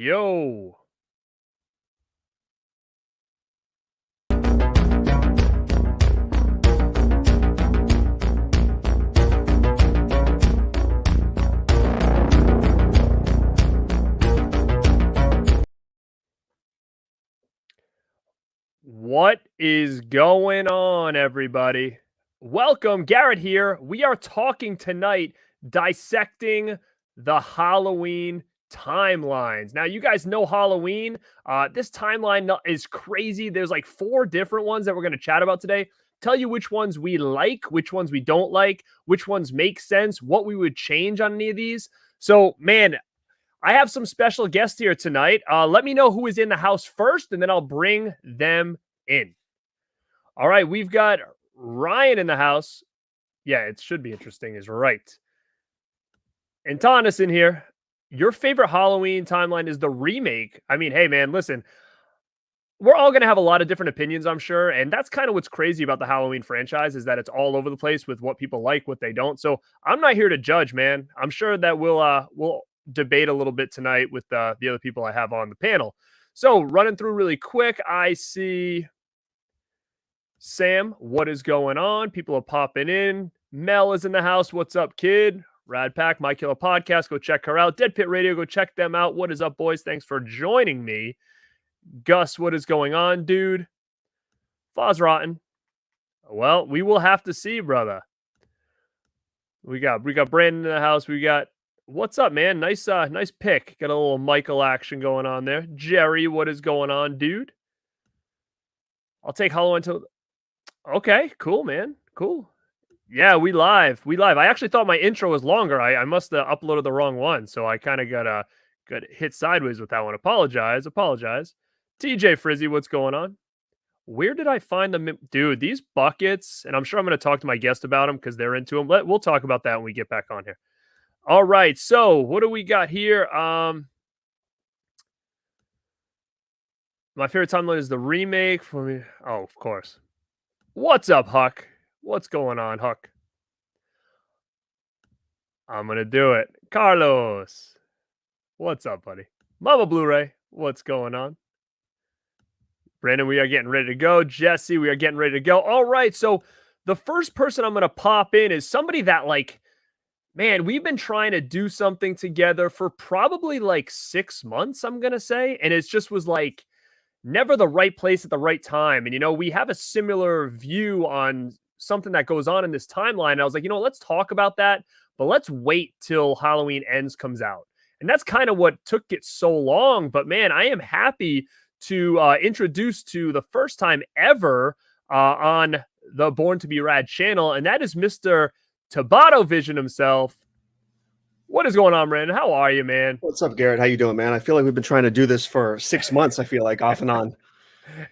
Yo. What is going on, everybody? Welcome, Garrett here. We are talking tonight, dissecting the Halloween timelines. Now, you guys know Halloween. This timeline is crazy. There's like 4 different ones that we're going to chat about today. Tell you which ones we like, which ones we don't like, which ones make sense, what we would change on any of these. So, man, I have some special guests here tonight. Let me know who is in the house first, and then I'll bring them in. All right, we've got Ryan in the house. Yeah, it should be interesting, is right. And Thomas in here. Your favorite Halloween timeline is the remake. I mean, hey, man, listen. We're all going to have a lot of different opinions, I'm sure. And that's kind of what's crazy about the Halloween franchise is that it's all over the place with what people like, what they don't. So I'm not here to judge, man. I'm sure that we'll debate a little bit tonight with the other people I have on the panel. So running through really quick, I see Sam. What is going on? People are popping in. Mel is in the house. What's up, kid? Rad Pack, My Killer Podcast. Go check her out. Dead Pit Radio. Go check them out. What is up, boys? Thanks for joining me. Gus, what is going on, dude? Foz Rotten. Well, we will have to see, brother. We got Brandon in the house. We got what's up, man? Nice pick. Got a little Michael action going on there. Jerry, what is going on, dude? I'll take Halloween until. Okay, cool, man. Cool. Yeah, we live. I actually thought my intro was longer. I must have uploaded the wrong one, so I kind of got hit sideways with that one. Apologize. TJ Frizzy, what's going on? Where did I find them? Dude, these buckets, and I'm sure I'm going to talk to my guest about them because they're into them. We'll talk about that when we get back on here. All right, so what do we got here? My favorite timeline is the remake for me. Oh, of course. What's up, Huck? What's going on, Huck? I'm going to do it. Carlos. What's up, buddy? Mama Blu-ray. What's going on? Brandon, we are getting ready to go. Jesse, we are getting ready to go. All right, so the first person I'm going to pop in is somebody that, like, man, we've been trying to do something together for probably like 6 months, I'm going to say. And it just was like never the right place at the right time. And, we have a similar view on something that goes on in this timeline. And I was like, let's talk about that, but let's wait till Halloween Ends comes out. And that's kind of what took it so long. But man, I am happy to introduce to the first time ever on the Born2beRad channel. And that is Mr. Tabata Vision himself. What is going on, Brandon? How are you, man? What's up, Garrett? How you doing, man? I feel like we've been trying to do this for 6 months. I feel like off and on.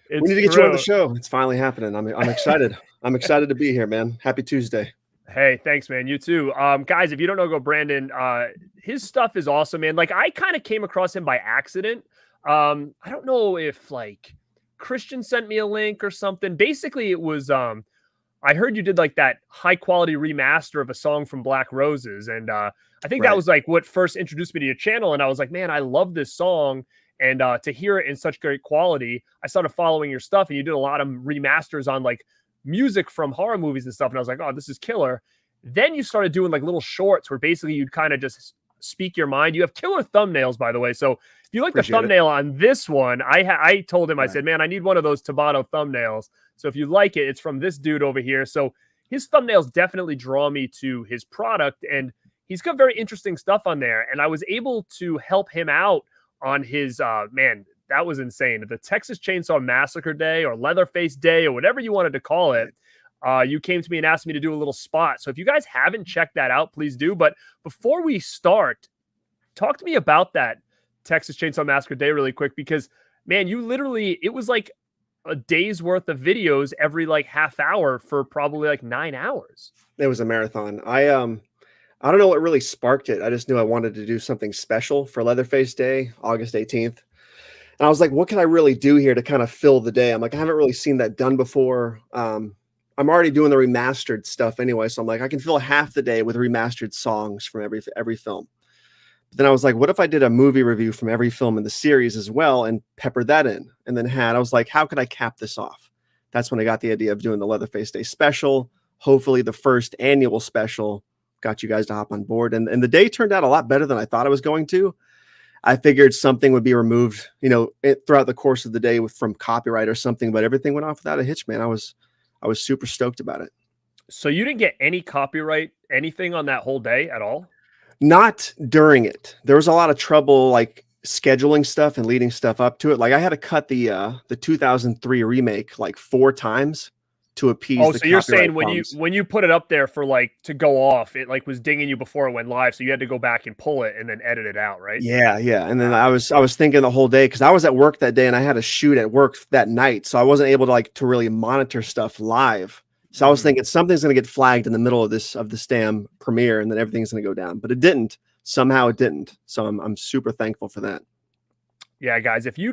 We need to get you on the show. It's finally happening. I'm excited. I'm excited to be here, man. Happy Tuesday. Hey, thanks, man. You too. Guys, if you don't know Brandon, his stuff is awesome, man. Like, I kind of came across him by accident. I don't know if like Christian sent me a link or something. Basically, it was I heard you did like that high quality remaster of a song from Black Roses. And I think that was like what first introduced me to your channel. And I was like, man, I love this song. And to hear it in such great quality, I started following your stuff, and you did a lot of remasters on like music from horror movies and stuff. And I was like, oh, this is killer. Then you started doing like little shorts where basically you'd kind of just speak your mind. You have killer thumbnails, by the way. So if you like the thumbnail on this one, I told him, I said, man, I need one of those Tabata thumbnails. So if you like it, it's from this dude over here. So his thumbnails definitely draw me to his product, and he's got very interesting stuff on there. And I was able to help him out on his, man, that was insane. The Texas Chainsaw Massacre Day or Leatherface Day or whatever you wanted to call it. You came to me and asked me to do a little spot. So if you guys haven't checked that out, please do. But before we start, talk to me about that Texas Chainsaw Massacre Day really quick, because, man, you literally, it was like a day's worth of videos every like half hour for probably like 9 hours. It was a marathon. I don't know what really sparked it. I just knew I wanted to do something special for Leatherface Day, August 18th. And I was like, what can I really do here to kind of fill the day? I'm like, I haven't really seen that done before. I'm already doing the remastered stuff anyway. So I'm like, I can fill half the day with remastered songs from every film. But then I was like, what if I did a movie review from every film in the series as well and peppered that in? And then I was like, how could I cap this off? That's when I got the idea of doing the Leatherface Day special. Hopefully the first annual special got you guys to hop on board. And the day turned out a lot better than I thought it was going to. I figured something would be removed, throughout the course of the day from copyright or something, but everything went off without a hitch, man. I was super stoked about it. So you didn't get any copyright, anything on that whole day at all? Not during it. There was a lot of trouble, like scheduling stuff and leading stuff up to it. Like I had to cut the 2003 remake like 4 times to appease. Oh, so you're saying when you put it up there for like to go off, it like was dinging you before it went live, so you had to go back and pull it and then edit it out, right? Yeah. And then I was thinking the whole day because I was at work that day and I had a shoot at work that night, so I wasn't able to really monitor stuff live. So I was thinking something's going to get flagged in the middle of this damn premiere, and then everything's going to go down. But it didn't. Somehow it didn't. So I'm super thankful for that. Yeah, guys, if you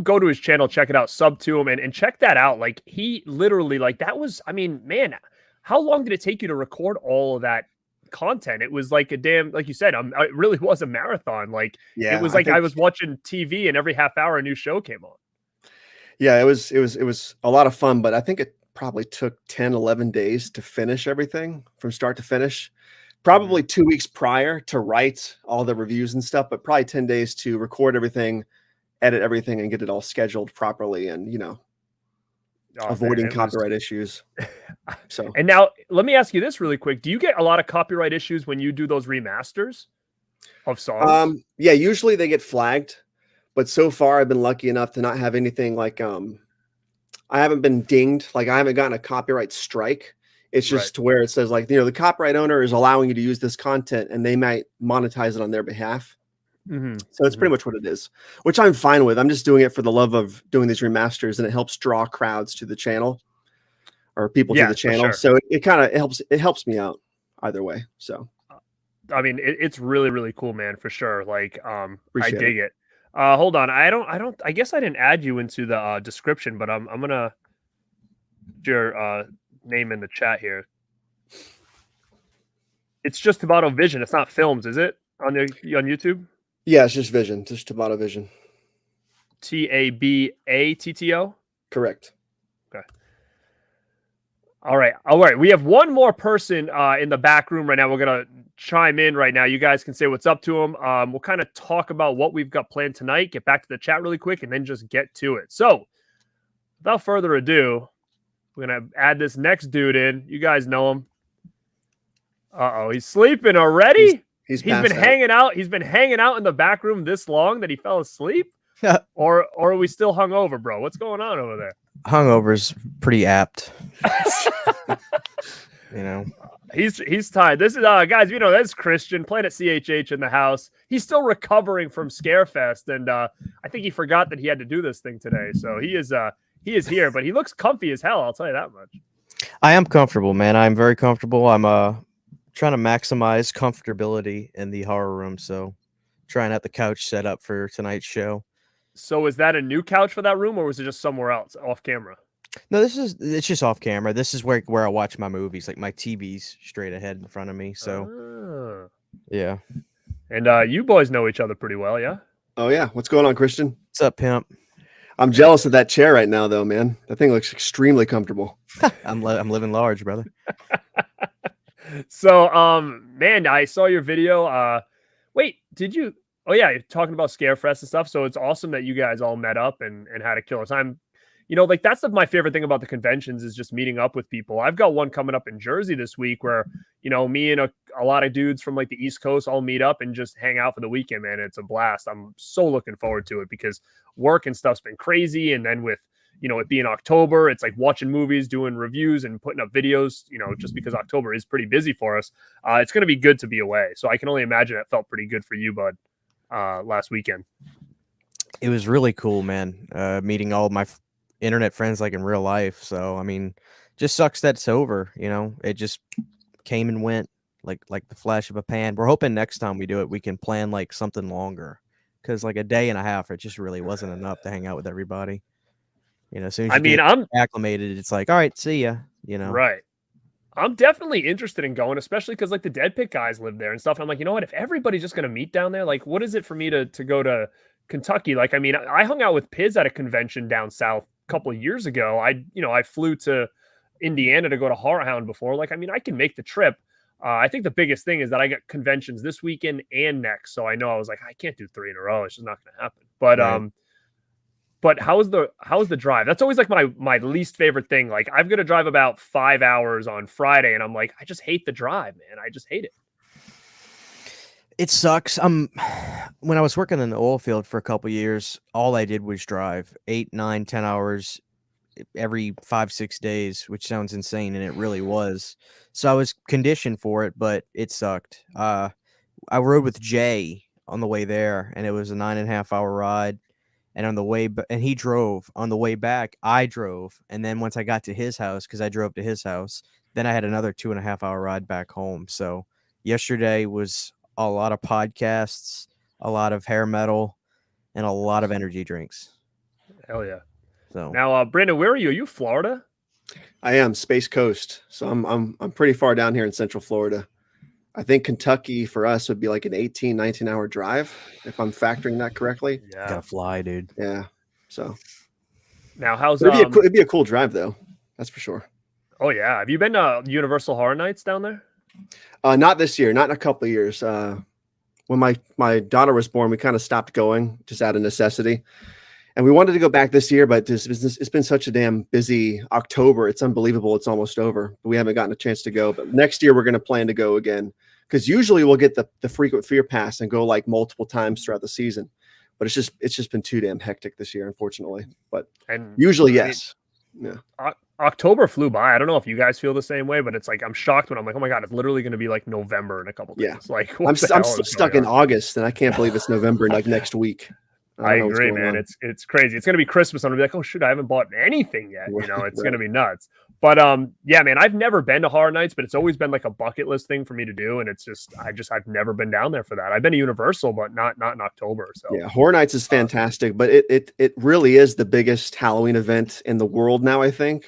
go to his channel, check it out, sub to him and check that out. Like he literally that was, I mean, man, how long did it take you to record all of that content? It was like a damn, like you said, it really was a marathon. Like it was like I was watching TV and every half hour a new show came on. Yeah, it was a lot of fun, but I think it probably took 10, 11 days to finish everything from start to finish. Probably 2 weeks prior to write all the reviews and stuff, but probably 10 days to record everything, edit everything, and get it all scheduled properly, and avoiding copyright issues. So, and now let me ask you this really quick: do you get a lot of copyright issues when you do those remasters of songs? Yeah, usually they get flagged, but so far I've been lucky enough to not have anything like I haven't been dinged. Like I haven't gotten a copyright strike. It's just to where it says the copyright owner is allowing you to use this content and they might monetize it on their behalf. So it's pretty much what it is, which I'm fine with. I'm just doing it for the love of doing these remasters, and it helps draw crowds to the channel or people to the channel. Sure. So it kind of helps me out either way. So, I mean, it's really, really cool, man, for sure. Like, I dig it. Hold on. I guess I didn't add you into the description, but I'm going to put your name in the chat here. It's just Tabata Vision. It's not films, is it? On YouTube? Yeah, it's just Vision. Just Tabata Vision. TABATTO? Correct. Okay. All right. We have one more person in the back room right now. We're going to chime in right now. You guys can say what's up to him. We'll kind of talk about what we've got planned tonight, get back to the chat really quick, and then just get to it. So, without further ado, we're going to add this next dude in. You guys know him. Uh-oh, he's sleeping already? He's been hanging out. He's been hanging out in the back room this long that he fell asleep? Or are we still hungover, bro? What's going on over there? Hungover's pretty apt. He's tired. This is guys, that's Christian playing at CHH in the house. He's still recovering from Scarefest, and I think he forgot that he had to do this thing today. So he is here, but he looks comfy as hell, I'll tell you that much. I am comfortable, man. I'm very comfortable. I'm trying to maximize comfortability in the horror room, so trying out the couch set up for tonight's show. So is that a new couch for that room, or was it just somewhere else off camera? No, it's just off camera. This is where I watch my movies. Like my TV's straight ahead in front of me. So yeah. And you boys know each other pretty well, yeah? Oh yeah. What's going on, Christian? What's up, pimp? I'm jealous of that chair right now, though, man. That thing looks extremely comfortable. I'm living large, brother. So, man, I saw your video. Wait, did you? Oh yeah, you're talking about Scarefest and stuff. So it's awesome that you guys all met up and had a killer time. That's my favorite thing about the conventions is just meeting up with people. I've got one coming up in Jersey this week where, me and a lot of dudes from like the East Coast all meet up and just hang out for the weekend, man. It's a blast. I'm so looking forward to it because work and stuff's been crazy. And then with, it being October, it's like watching movies, doing reviews and putting up videos, just because October is pretty busy for us. It's going to be good to be away. So I can only imagine it felt pretty good for you, bud, last weekend. It was really cool, man. Meeting all of my internet friends like in real life. So, I mean, just sucks that it's over, it just came and went like the flash of a pan. We're hoping next time we do it, we can plan like something longer because like a day and a half, it just really wasn't enough to hang out with everybody. As soon as you get acclimated, it's like, all right, see ya, Right. I'm definitely interested in going, especially because like the Dead Pit guys live there and stuff. I'm like, you know what? If everybody's just gonna meet down there, like, what is it for me to go to Kentucky? Like, I mean, I hung out with Piz at a convention down south a couple of years ago. I flew to Indiana to go to Horror Hound before. Like, I mean, I can make the trip. I think the biggest thing is that I got conventions this weekend and next, so I know I was like, I can't do 3 in a row. It's just not gonna happen. But Right. but how's the drive? That's always like my least favorite thing. Like I've got to drive about 5 hours on Friday, and I'm like, I just hate the drive, man. I just hate it. It sucks. When I was working in the oil field for a couple years, all I did was drive 8, 9, 10 hours every 5, 6 days, which sounds insane, and it really was. So I was conditioned for it, but it sucked. I rode with Jay on the way there, and it was a 9.5 hour ride. And on the way, and he drove. On the way back, I drove. And then once I got to his house, because I drove to his house, then I had another 2.5 hour ride back home. So yesterday was a lot of podcasts, a lot of hair metal, and a lot of energy drinks. Hell yeah. So Now, Brandon, where are you? Are you Florida? I am Space Coast, so I'm pretty far down here in Central Florida. I think Kentucky for us would be like an 18, 19-hour drive, if I'm factoring that correctly. Yeah. gotta fly, dude. Yeah. So Now, how's it'd be a cool drive though. That's for sure. Oh yeah. Have you been to Universal Horror Nights down there? Not this year, not in a couple of years. When my daughter was born, we kind of stopped going just out of necessity. And we wanted to go back this year, but it's been such a damn busy October. It's unbelievable. It's almost over. But we haven't gotten a chance to go. But next year, we're going to plan to go again. Because usually we'll get the frequent fear pass and go like multiple times throughout the season. But it's just been too damn hectic this year, unfortunately. But usually, yes. Yeah. October flew by. I don't know if you guys feel the same way, but it's like I'm shocked when I'm like, oh my god, it's literally going to be like November in a couple days. Yeah. Like I'm stuck in August, and I can't believe it's November like next week. I agree, man. It's crazy. It's gonna be Christmas. I'm gonna be like, oh shoot, I haven't bought anything yet. You know, it's gonna be nuts. But yeah, man, I've never been to Horror Nights, but it's always been like a bucket list thing for me to do. And it's just I've never been down there for that. I've been to Universal, but not in October. So yeah, Horror Nights is fantastic, but it really is the biggest Halloween event in the world now, I think.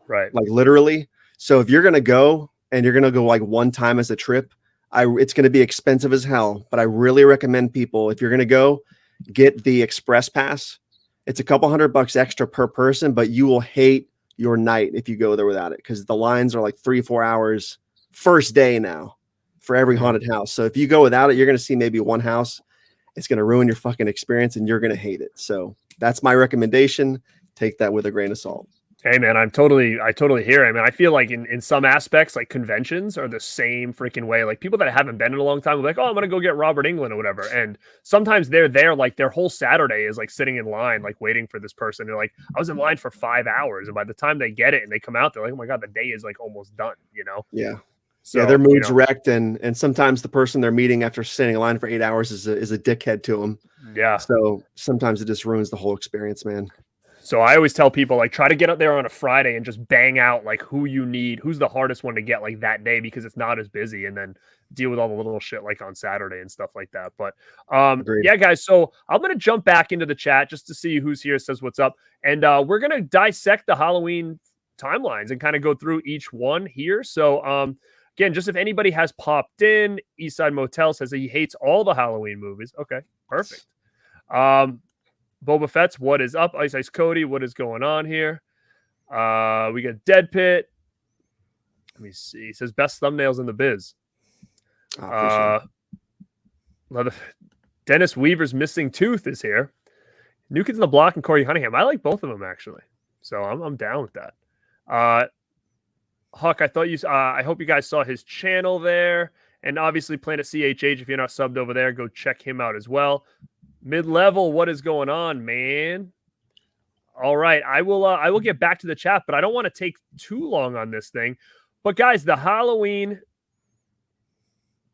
Right. Like literally. So if you're gonna go and you're gonna go like one time as a trip, it's gonna be expensive as hell. But I really recommend people, if you're gonna go, get the express pass. It's a couple $100 extra per person, but you will hate your night if you go there without it, because the lines are like 3-4 hours first day now for every haunted house. So if you go without it, you're going to see maybe one house. It's going to ruin your fucking experience and you're going to hate it. So that's my recommendation. Take that with a grain of salt. Hey man, I totally hear it. I mean, I feel like in some aspects, like conventions are the same freaking way. Like people that haven't been in a long time will be like, oh, I'm gonna go get Robert Englund or whatever. And sometimes they're there, like their whole Saturday is like sitting in line, like waiting for this person. They're like, I was in line for 5 hours, and by the time they get it and they come out, they're like, oh my god, the day is like almost done. You know? Yeah. So, yeah, their mood's wrecked, and sometimes the person they're meeting after sitting in line for 8 hours is a dickhead to them. Yeah. So sometimes it just ruins the whole experience, man. So I always tell people, like, try to get up there on a Friday and just bang out like who you need, who's the hardest one to get like that day, because it's not as busy, and then deal with all the little shit like on Saturday and stuff like that. But yeah, guys. So I'm gonna jump back into the chat just to see who's here, says what's up, and we're gonna dissect the Halloween timelines and kind of go through each one here. So again, just if anybody has popped in, Eastside Motel says that he hates all the Halloween movies. Okay, perfect. Boba Fett's what is up? Ice Ice Cody, what is going on here? We got Dead Pit. Let me see. He says best thumbnails in the biz. Dennis Weaver's missing tooth is here. New Kids on the Block and Corey Cunningham. I like both of them actually, so I'm down with that. Huck, I hope you guys saw his channel there, and obviously Planet CHH. If you're not subbed over there, go check him out as well. Mid-level, what is going on, man? All right, I will get back to the chat, but I don't want to take too long on this thing. But guys, the Halloween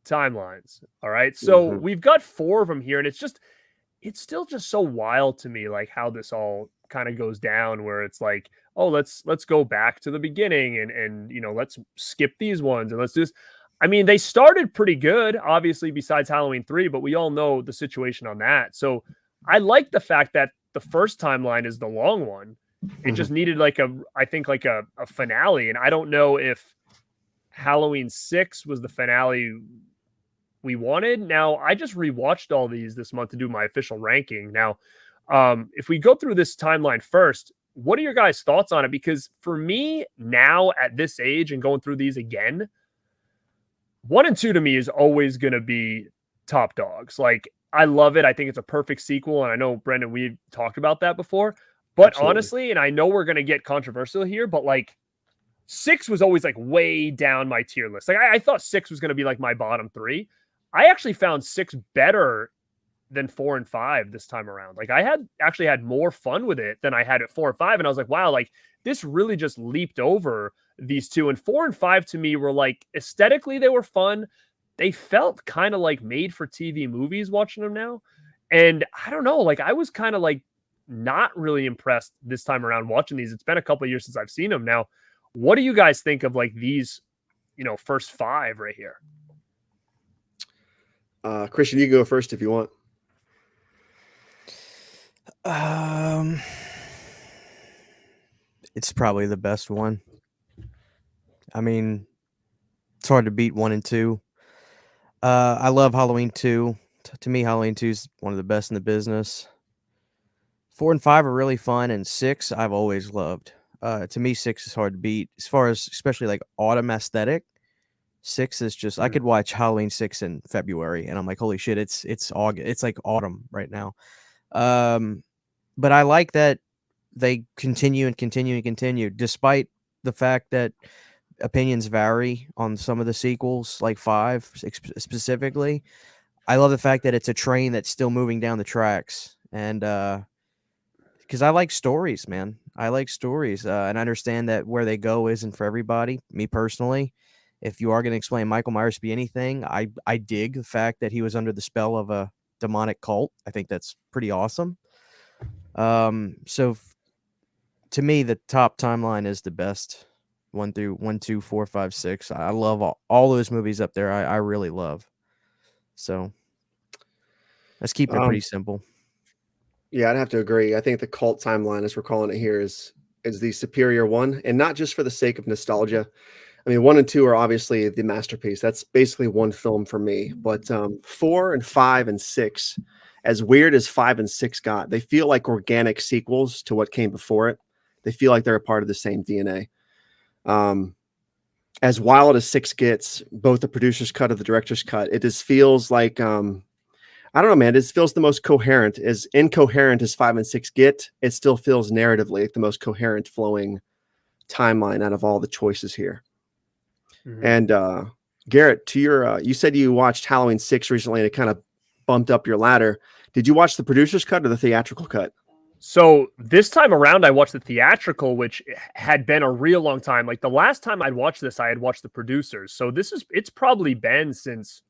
timelines. All right, so we've got 4 of them here, and it's still just so wild to me, like how this all kind of goes down, where it's like, oh, let's go back to the beginning, and you know, let's skip these ones and let's do this. I mean, they started pretty good, obviously, besides Halloween 3, but we all know the situation on that. So I like the fact that the first timeline is the long one. It just needed like a finale. And I don't know if Halloween 6 was the finale we wanted. Now, I just rewatched all these this month to do my official ranking. Now, if we go through this timeline first, what are your guys' thoughts on it? Because for me now at this age and going through these again, 1 and 2 to me is always going to be top dogs. Like, I love it. I think it's a perfect sequel. And I know, Brendan, we've talked about that before. But Absolutely. honestly, and I know we're going to get controversial here, but like 6 was always like way down my tier list. Like, I thought 6 was going to be like my bottom 3. I actually found 6 better than 4 and 5 this time around. Like, I had actually had more fun with it than I had at 4 and 5. And I was like, wow, like this really just leaped over these two. And 4 and 5 to me were like, aesthetically, they were fun. They felt kind of like made for TV movies watching them now. And I don't know, like I was kind of like not really impressed this time around watching these. It's been a couple of years since I've seen them. Now, what do you guys think of like these, first 5 right here? Christian, you can go first if you want. It's probably the best one. I mean, it's hard to beat 1 and 2. I love Halloween 2. To me, Halloween 2 is one of the best in the business. 4 and 5 are really fun, and 6 I've always loved. To me, 6 is hard to beat. As far as especially like autumn aesthetic, 6 is just I could watch Halloween 6 in February, and I'm like, holy shit, it's August. It's like autumn right now. But I like that they continue and continue and continue, despite the fact that opinions vary on some of the sequels, like 5 specifically. I love the fact that it's a train that's still moving down the tracks, and because I like stories, man. I like stories, and I understand that where they go isn't for everybody. Me personally, if you are going to explain Michael Myers to be anything, I dig the fact that he was under the spell of a demonic cult. I think that's pretty awesome. So to me, the top timeline is the best. 1 through 1, 2, 4, 5, 6. I love all those movies up there. I really love. So let's keep it pretty simple. Yeah, I'd have to agree. I think the cult timeline, as we're calling it here, is the superior one, and not just for the sake of nostalgia. I mean, 1 and 2 are obviously the masterpiece. That's basically one film for me. But 4 and 5 and 6, as weird as 5 and 6 got, they feel like organic sequels to what came before it. They feel like they're a part of the same DNA. As wild as 6 gets, both the producer's cut of the director's cut, it just feels like I don't know, man. It feels the most coherent. As incoherent as 5 and 6 get, it still feels narratively like the most coherent, flowing timeline out of all the choices here. Mm-hmm. And Garrett, to your, you said you watched Halloween 6 recently, and it kind of bumped up your ladder. Did you watch the producer's cut or the theatrical cut? So this time around, I watched the theatrical, which had been a real long time. Like the last time I'd watched this, I had watched the producers. So it's probably been since,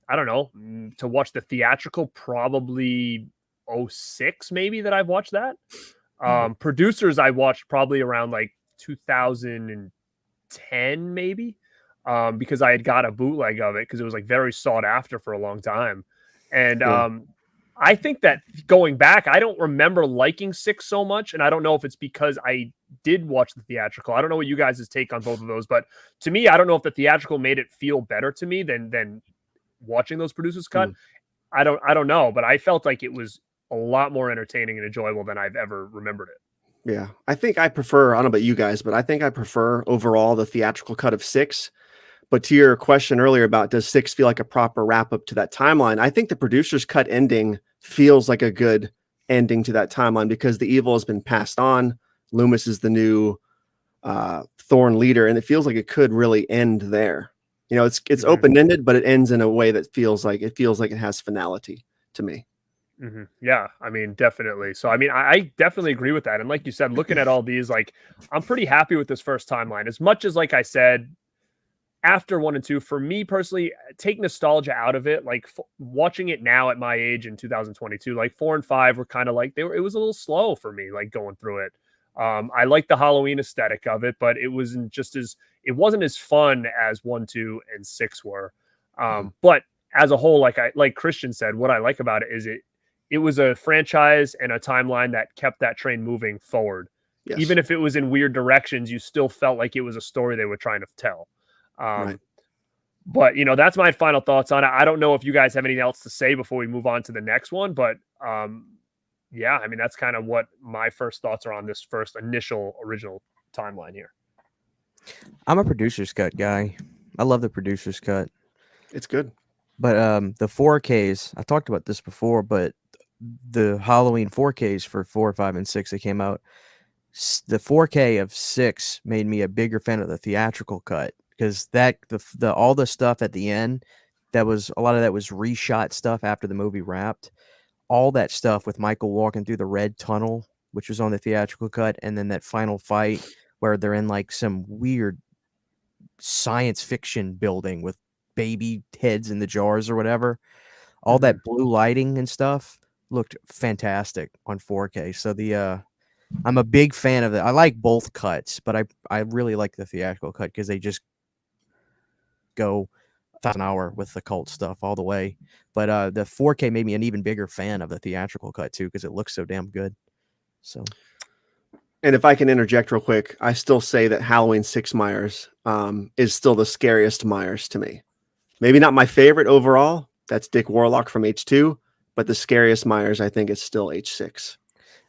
I don't know, to watch the theatrical, probably 06 maybe that I've watched that. Producers I watched probably around like 2010 maybe, because I had got a bootleg of it because it was like very sought after for a long time. And I think that going back, I don't remember liking 6 so much, and I don't know if it's because I did watch the theatrical. I don't know what you guys' take on both of those, but to me, I don't know if the theatrical made it feel better to me than watching those producers cut. I don't know, but I felt like it was a lot more entertaining and enjoyable than I've ever remembered it. Yeah, I think I prefer, I don't know about you guys, but I think I prefer overall the theatrical cut of 6. But to your question earlier about does 6 feel like a proper wrap up to that timeline, I think the producer's cut ending feels like a good ending to that timeline because the evil has been passed on. Loomis is the new Thorn leader, and it feels like it could really end there. You know, it's open-ended, but it ends in a way that feels like it has finality to me. Mm-hmm. Yeah, I mean, definitely. So, I mean, I definitely agree with that. And like you said, looking at all these, like, I'm pretty happy with this first timeline. As much as, like I said, after 1 and 2, for me personally, take nostalgia out of it. Like watching it now at my age in 2022, like 4 and 5 were kind of like it was a little slow for me, like going through it. I like the Halloween aesthetic of it, but it wasn't as fun as 1, 2, and 6 were. But as a whole, like Christian said, what I like about it is it was a franchise and a timeline that kept that train moving forward. Yes. Even if it was in weird directions, you still felt like it was a story they were trying to tell. Right. But that's my final thoughts on it. I don't know if you guys have anything else to say before we move on to the next one, but yeah, I mean, that's kind of what my first thoughts are on this first initial original timeline here. I'm a producer's cut guy. I love the producer's cut. It's good. But the 4Ks, I talked about this before, but the Halloween 4Ks for 4, 5, and 6 that came out, the 4K of 6 made me a bigger fan of the theatrical cut, because the all the stuff at the end, a lot of that was reshot stuff after the movie wrapped. All that stuff with Michael walking through the red tunnel, which was on the theatrical cut, and then that final fight where they're in like some weird science fiction building with baby heads in the jars or whatever. All that blue lighting and stuff looked fantastic on 4K. So I'm a big fan of that. I like both cuts, but I really like the theatrical cut because they just go 1,000 an hour with the cult stuff all the way. But the 4K made me an even bigger fan of the theatrical cut too, because it looks so damn good. So, and if I can interject real quick, I still say that Halloween 6 Myers is still the scariest Myers to me. Maybe not my favorite overall. That's Dick Warlock from H2, but the scariest Myers I think is still H6.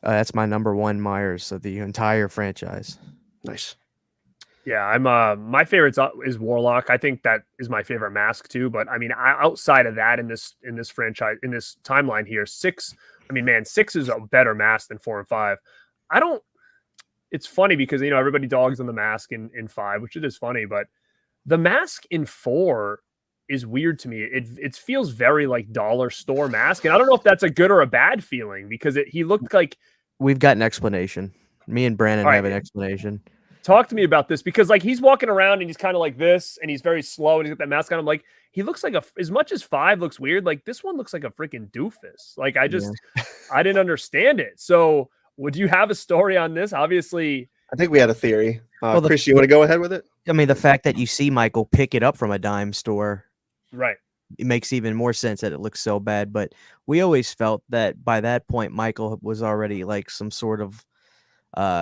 That's my number one Myers of the entire franchise. Nice. Yeah, I'm my favorite is Warlock. I think that is my favorite mask too. But I mean, outside of that, in this franchise, in this timeline here, 6. I mean, man, 6 is a better mask than 4 and 5. It's funny because everybody dogs on the mask in 5, which it is funny, but the mask in 4 is weird to me. It feels very like dollar store mask, and I don't know if that's a good or a bad feeling because he looked like. We've got an explanation. Me and Brandon have an explanation. Talk to me about this because like he's walking around and he's kind of like this and he's very slow and he's got that mask on. I'm like, he looks like as much as 5 looks weird, like this one looks like a freaking doofus. Like I didn't understand it. So would you have a story on this? Obviously, I think we had a theory. Chris, you want to go ahead with it? I mean, the fact that you see Michael pick it up from a dime store, right? It makes even more sense that it looks so bad. But we always felt that by that point, Michael was already like some sort of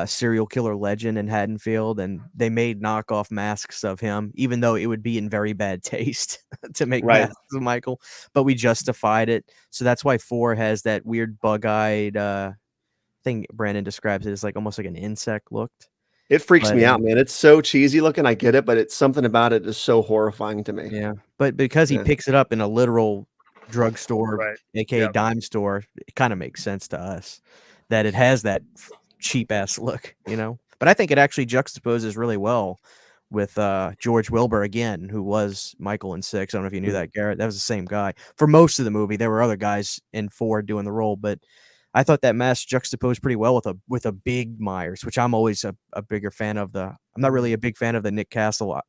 serial killer legend in Haddonfield, and they made knockoff masks of him, even though it would be in very bad taste to make masks of Michael. But we justified it, so that's why 4 has that weird bug-eyed thing. Brandon describes it as like almost like an insect looked. It freaks me out, man. It's so cheesy looking. I get it, but it's something about it is so horrifying to me. Yeah, but because he picks it up in a literal drugstore, aka dime store, it kind of makes sense to us that it has that cheap ass look, But I think it actually juxtaposes really well with George Wilbur again, who was Michael in 6. I don't know if you knew that, Garrett. That was the same guy for most of the movie. There were other guys in 4 doing the role, but I thought that mask juxtaposed pretty well with a big Myers, which I'm always a bigger fan of. I'm not really a big fan of the Nick Castle.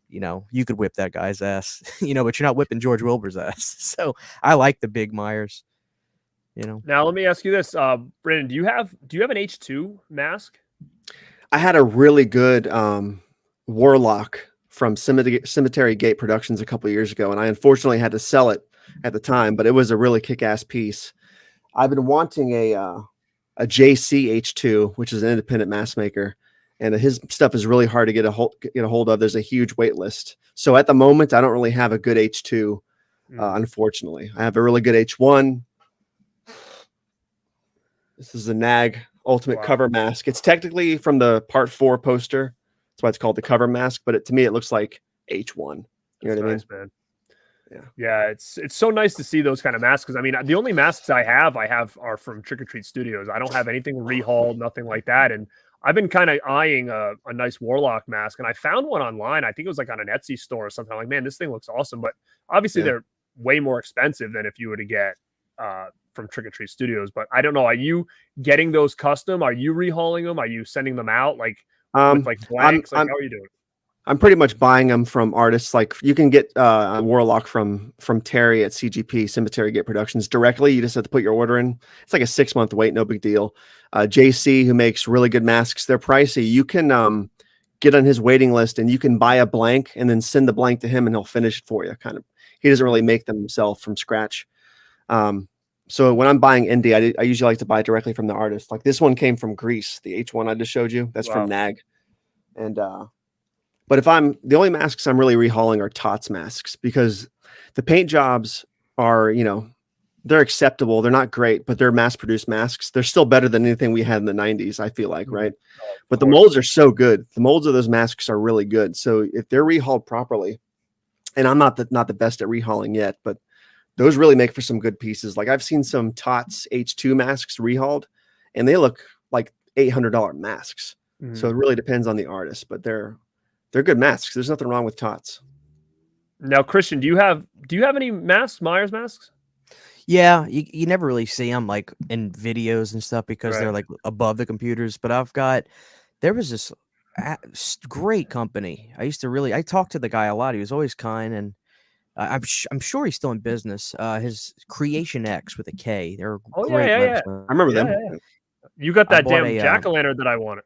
You could whip that guy's ass, but you're not whipping George Wilbur's ass. So I like the big Myers. Now let me ask you this, Brandon, do you have an H2 mask? I had a really good Warlock from Cemetery Gate Productions a couple of years ago, and I unfortunately had to sell it at the time, but it was a really kick-ass piece. I've been wanting a JC H2, which is an independent mask maker, and his stuff is really hard to get a hold of. There's a huge wait list. So at the moment, I don't really have a good H2, unfortunately. I have a really good H1. This is the NAG Ultimate Cover Mask. It's technically from the Part 4 poster. That's why it's called the cover mask, but to me, it looks like H1. You know what I mean? Man. Yeah, it's so nice to see those kind of masks. Because I mean, the only masks I have are from Trick or Treat Studios. I don't have anything rehauled, nothing like that. And I've been kind of eyeing a nice Warlock mask, and I found one online. I think it was like on an Etsy store or something. I'm like, man, this thing looks awesome. But obviously, they're way more expensive than if you were to get from Trick or Treat Studios. But I don't know. Are you getting those custom? Are you rehauling them? Are you sending them out with like blanks? How are you doing? I'm pretty much buying them from artists. Like you can get a Warlock from Terry at CGP, Cemetery Gate Productions, directly. You just have to put your order in. It's like a 6-month wait, no big deal. JC, who makes really good masks, they're pricey. You can get on his waiting list and you can buy a blank and then send the blank to him and he'll finish it for you. He doesn't really make them himself from scratch. So when I'm buying indie, I usually like to buy directly from the artist. Like this one came from Greece, the H1 I just showed you. That's from NAG. And But the only masks I'm really rehauling are TOTS masks, because the paint jobs are, they're acceptable. They're not great, but they're mass produced masks. They're still better than anything we had in the 90s, I feel like, right? But the molds are so good. The molds of those masks are really good. So if they're rehauled properly, and I'm not the best at rehauling yet, but those really make for some good pieces. Like I've seen some TOTS H2 masks rehauled, and they look like $800 masks. So it really depends on the artist, but they're good masks. There's nothing wrong with TOTS. Now, Christian, do you have any masks, Myers masks? Yeah, you never really see them like in videos and stuff because they're like above the computers. But there was this great company. I talked to the guy a lot. He was always kind, and I'm sure he's still in business. His Creation X with a K. They're great. Yeah. I remember them. Yeah. You got that damn jack-o'-lantern that I wanted.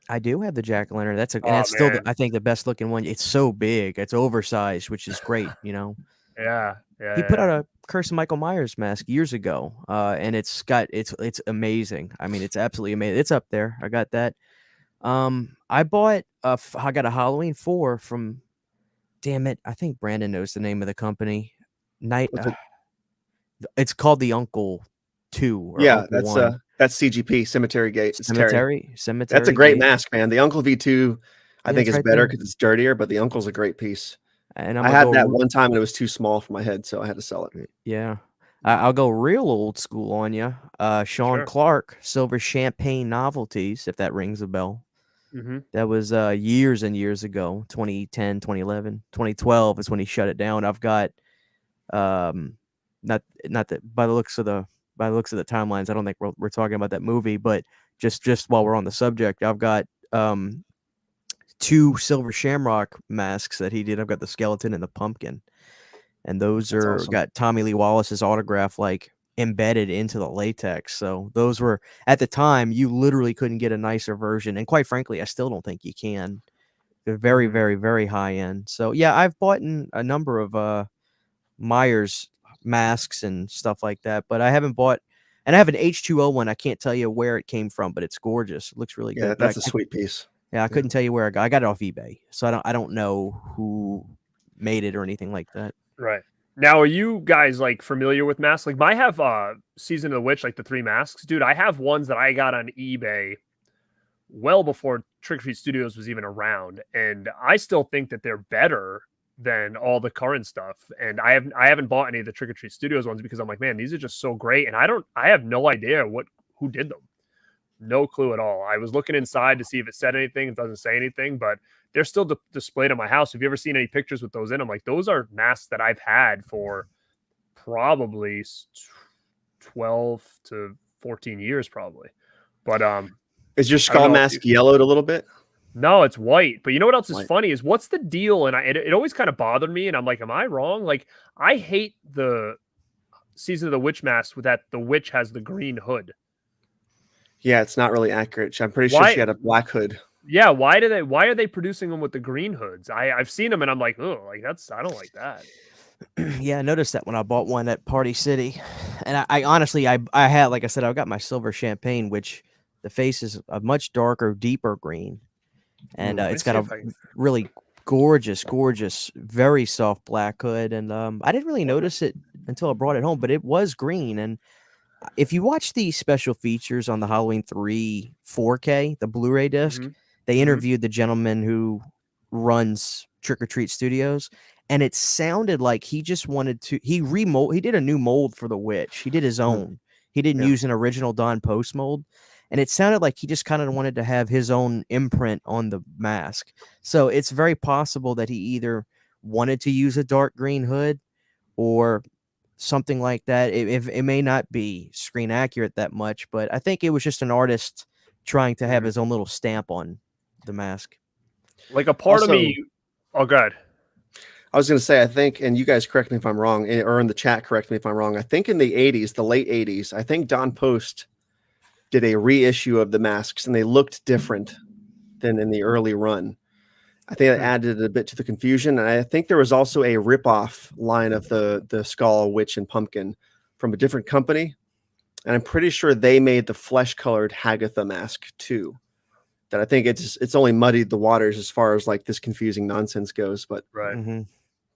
I do have the jack-o'-lantern. And it's still, I think, the best looking one. It's so big. It's oversized, which is great, Yeah. He put out a Curse of Michael Myers mask years ago, and it's amazing. I mean, it's absolutely amazing. It's up there. I got that. I got a Halloween 4 from, damn it, I think Brandon knows the name of the company. It's called the Uncle 2. Or yeah, Uncle that's CGP, Cemetery Gate. Cemetery. That's a great mask, man. The Uncle V2, I think, is better because it's dirtier, but the Uncle's a great piece. And I had that one time and it was too small for my head, so I had to sell it. Yeah. I'll go real old school on you. Sean Clark, Silver Champagne Novelties, if that rings a bell. That was years and years ago, 2010, 2011, 2012 is when he shut it down. I've got not that by the looks of the timelines, I don't think we're talking about that movie, but just while we're on the subject, I've got 2 Silver Shamrock masks that he did. I've got the skeleton and the pumpkin, and those got Tommy Lee Wallace's autograph like embedded into the latex. So those were, at the time, you literally couldn't get a nicer version, and quite frankly, I still don't think you can. They're very, very, very high end. So yeah, I've bought a number of Myers masks and stuff like that, but I haven't bought, and I have an H2O one. I can't tell you where it came from, but it's gorgeous. It looks really good. Yeah, that's a sweet piece. Yeah, I couldn't tell you where I got it off eBay, so I don't know who made it or anything like that. Right. Now, are you guys like familiar with masks? Like, I have Season of the Witch, like the 3 masks, dude. I have ones that I got on eBay well before Trick or Treat Studios was even around, and I still think that they're better than all the current stuff. And I haven't bought any of the Trick or Treat Studios ones because I'm like, man, these are just so great, and I have no idea who did them. No clue at all. I was looking inside to see if it said anything. It doesn't say anything, but they're still displayed in my house. Have you ever seen any pictures with those in them? Like, those are masks that I've had for probably 12 to 14 years, probably. But is your skull mask yellowed a little bit? No, it's white. But you know what else is funny is what's the deal? And it always kind of bothered me. And I'm like, am I wrong? Like, I hate the Season of the Witch mask with that the witch has the green hood. Yeah, it's not really accurate. I'm pretty sure she had a black hood. Yeah, why are they producing them with the green hoods? I've seen them and I'm like, oh, like I don't like that. Yeah, I noticed that when I bought one at Party City. And I honestly I had, like I said, I've got my Silver Champagne, which the face is a much darker, deeper green. And it's got a really gorgeous, very soft black hood. And I didn't really notice it until I brought it home, but it was green. And if you watch the special features on the Halloween 3 4K, the Blu-ray disc, they interviewed the gentleman who runs Trick or Treat Studios, and it sounded like he just wanted to. He did a new mold for the witch. He did his own. He didn't use an original Don Post mold, and it sounded like he just kind of wanted to have his own imprint on the mask. So it's very possible that he either wanted to use a dark green hood or something like that. It may not be screen accurate that much, but I think it was just an artist trying to have his own little stamp on the mask. Like a part of me. Oh, God. I was going to say, I think, and you guys correct me if I'm wrong, or in the chat, correct me if I'm wrong. I think in the 80s, the late 80s, I think Don Post did a reissue of the masks, and they looked different than in the early run. I think it added a bit to the confusion. And I think there was also a ripoff line of the Skull, Witch, and Pumpkin from a different company. And I'm pretty sure they made the flesh-colored Hagatha mask too. that I think it's only muddied the waters as far as like this confusing nonsense goes. But Right. Mm-hmm.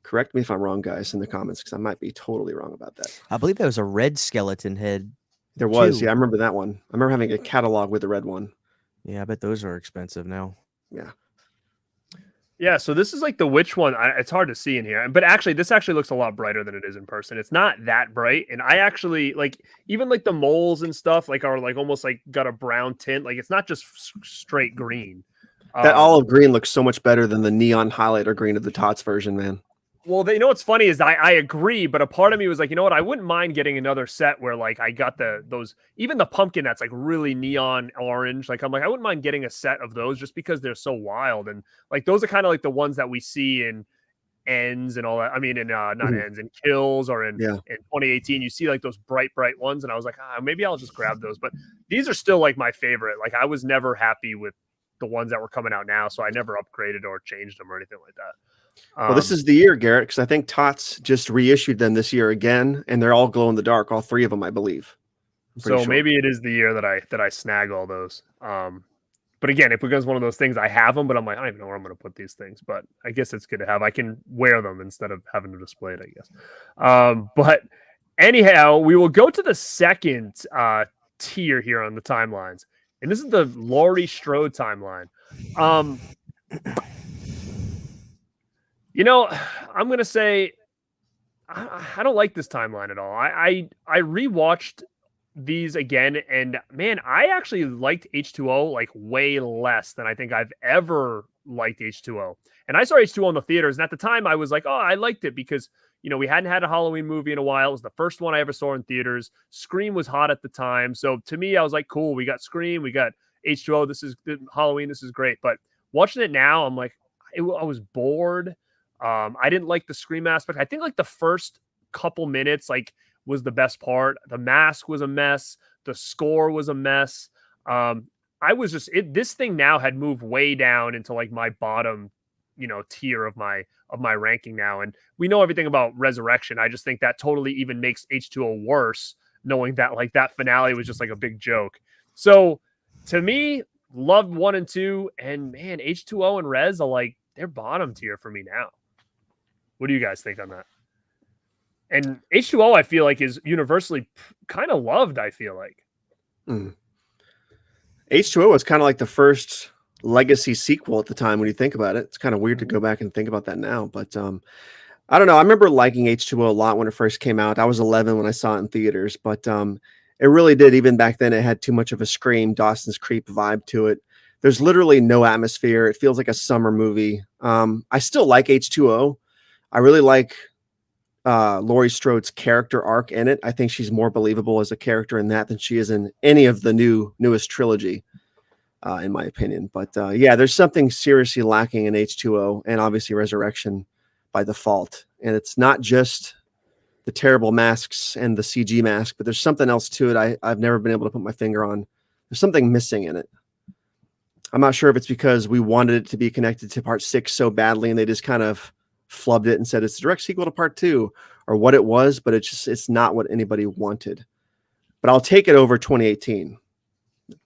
correct me if I'm wrong, guys, in the comments, because I might be totally wrong about that. I believe there was a red skeleton head. There was, too. yeah, I remember that one. I remember having a catalog with the red one. Yeah, I bet those are expensive now. Yeah. Yeah, so this is like the witch one. It's hard to see in here, but actually, this actually looks a lot brighter than it is in person. It's not that bright, and I actually like even like the moles and stuff like are like almost like got a brown tint. Like it's not just straight green. That olive green looks so much better than the neon highlighter green of the Tots version, man. Well, you know what's funny is I agree, but a part of me was like, you know what, I wouldn't mind getting another set where like I got those even the pumpkin that's like really neon orange. Like I'm like I wouldn't mind getting a set of those just because they're so wild and like those are kind of like the ones that we see in Ends and all that. I mean, in not Ends in Kills or in 2018, you see like those bright ones, and I was like, maybe I'll just grab those. But these are still like my favorite. Like I was never happy with the ones that were coming out now, so I never upgraded or changed them or anything like that. Well, this is the year, Garrett, because I think Tots just reissued them this year again, and they're all glow in the dark, all three of them, I believe. So maybe it is the year that I snag all those. But again, it becomes one of those things I have them, but I'm like, I don't even know where I'm going to put these things. But I guess it's good to have. I can wear them instead of having to display it, I guess. But anyhow, we will go to the second tier here on the timelines, and this is the Laurie Strode timeline. You know, I'm going to say I don't like this timeline at all. I rewatched these again, and man, I actually liked H2O like way less than I think I've ever liked H2O. And I saw H2O in the theaters, and at the time I was like, oh, I liked it because, you know, we hadn't had a Halloween movie in a while. It was the first one I ever saw in theaters. Scream was hot at the time. So to me, I was like, cool, we got Scream, we got H2O. This is Halloween. This is great. But watching it now, I'm like, I was bored. I didn't like the Scream aspect. I think like the first couple minutes like was the best part. The mask was a mess. The score was a mess. I was just this thing now had moved way down into like my bottom, you know, tier of my ranking now. And we know everything about Resurrection. I just think that totally even makes H2O worse, knowing that like that finale was just like a big joke. So to me, loved 1 and 2, and man, H2O and Res are like they're bottom tier for me now. What do you guys think on that? And H2O, I feel like, is universally kind of loved, I feel like. H2O was kind of like the first legacy sequel at the time when you think about it. It's kind of weird to go back and think about that now. But I don't know. I remember liking H2O a lot when it first came out. I was 11 when I saw it in theaters. But it really did. Even back then, it had too much of a Scream, Dawson's Creek vibe to it. There's literally no atmosphere. It feels like a summer movie. I still like H2O. I really like Laurie Strode's character arc in it. I think she's more believable as a character in that than she is in any of the newest trilogy, in my opinion. But yeah, there's something seriously lacking in H2O and obviously Resurrection by default. And it's not just the terrible masks and the CG mask, but there's something else to it I've never been able to put my finger on. There's something missing in it. I'm not sure if it's because we wanted it to be connected to part 6 so badly and they just kind of flubbed it and said it's a direct sequel to part 2 or what it was, but it's not what anybody wanted. But I'll take it over 2018.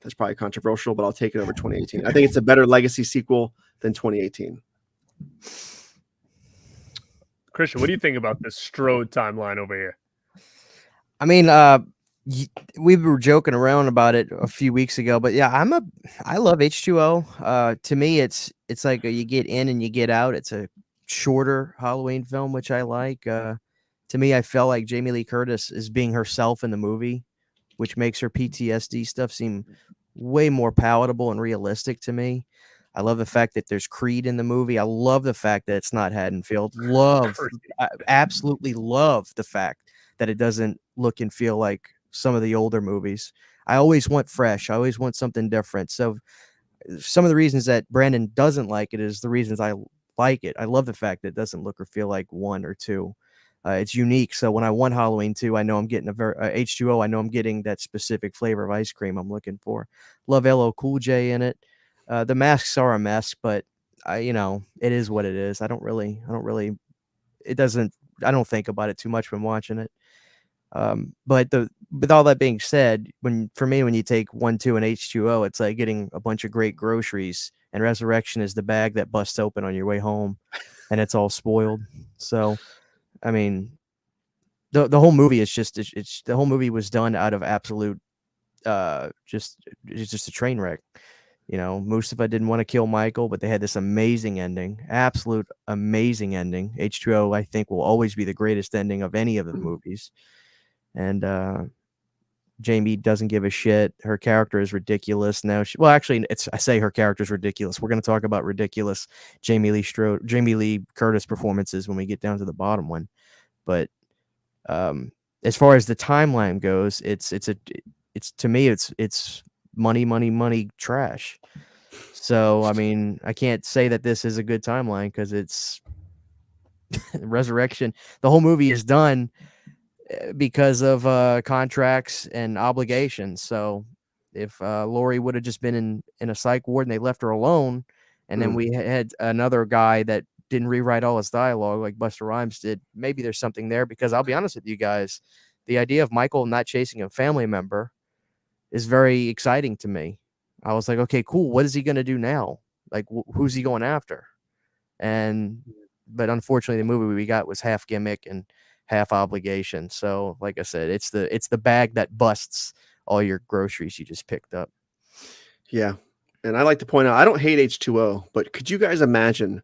That's probably controversial, but I'll take it over 2018. I think it's a better legacy sequel than 2018. Christian, what do you think about this Strode timeline over here? I mean, we were joking around about it a few weeks ago, but yeah, I love H2O. To me, it's like you get in and you get out. It's a shorter Halloween film, which I like. To me, I felt like Jamie Lee Curtis is being herself in the movie, which makes her PTSD stuff seem way more palatable and realistic to me. I love the fact that there's Creed in the movie. I love the fact that it's not Haddonfield. I absolutely love the fact that it doesn't look and feel like some of the older movies. I always want fresh. I always want something different. So some of the reasons that Brandon doesn't like it is the reasons I like it. I love the fact that it doesn't look or feel like 1 or 2. It's unique. So when I want Halloween 2, I know I'm getting a very H2O. I know I'm getting that specific flavor of ice cream I'm looking for. Love LL Cool J in it. The masks are a mess, but it is what it is. I don't think about it too much when watching it. But with all that being said, for me, when you take 1-2 and H2O, it's like getting a bunch of great groceries, and Resurrection is the bag that busts open on your way home, and it's all spoiled. So, I mean, the whole movie is just it's the whole movie was done out of absolute it's just a train wreck. You know, Mustafa didn't want to kill Michael, but they had this amazing ending, absolute amazing ending. H2O, I think, will always be the greatest ending of any of the movies. And Jamie doesn't give a shit. Her character is ridiculous. Now, actually, I say her character is ridiculous. We're going to talk about ridiculous Jamie Lee Curtis performances when we get down to the bottom one. But as far as the timeline goes, it's to me, it's money trash. So, I mean, I can't say that this is a good timeline because it's Resurrection. The whole movie is done because of contracts and obligations. So if Lori would have just been in a psych ward and they left her alone, and then we had another guy that didn't rewrite all his dialogue like Busta Rhymes did, maybe there's something there. Because I'll be honest with you guys, the idea of Michael not chasing a family member is very exciting to me. I was like, okay, cool. What is he going to do now? Like, who's he going after? But unfortunately, the movie we got was half gimmick and half obligation. So, like I said, it's the bag that busts all your groceries you just picked up. Yeah. And I like to point out, I don't hate H2O, but could you guys imagine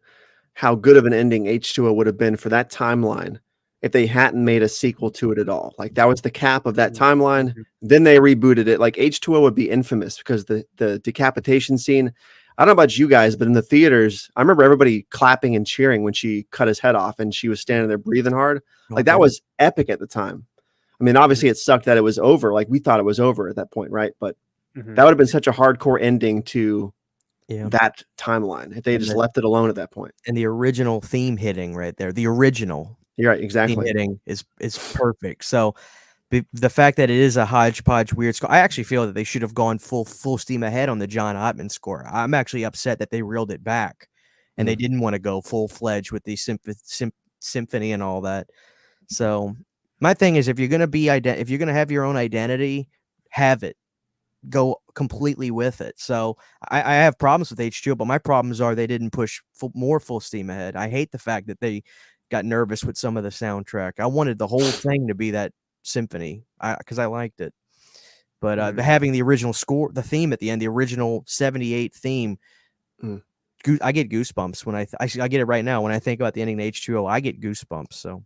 how good of an ending H2O would have been for that timeline if they hadn't made a sequel to it at all? Like, that was the cap of that timeline. Then they rebooted it. Like, H2O would be infamous because the decapitation scene, I don't know about you guys, but in the theaters, I remember everybody clapping and cheering when she cut his head off and she was standing there breathing hard. Like, that was epic at the time. I mean, obviously it sucked that it was over. Like, we thought it was over at that point, right? But that would have been such a hardcore ending to that timeline if they just left it alone at that point. And the original theme hitting right there, the original You're right, exactly. theme hitting is perfect. So the fact that it is a hodgepodge weird score, I actually feel that they should have gone full steam ahead on the John Ottman score. I'm actually upset that they reeled it back and they didn't want to go full fledged with the symphony and all that. So my thing is, if you're going to have your own identity, have it. Go completely with it. So I have problems with H2O, but my problems are they didn't push more full steam ahead. I hate the fact that they got nervous with some of the soundtrack. I wanted the whole thing to be that symphony because I liked it. But having the original score, the theme at the end, the original 78 theme, I get goosebumps when I get it right now. When I think about the ending of H2O, I get goosebumps. So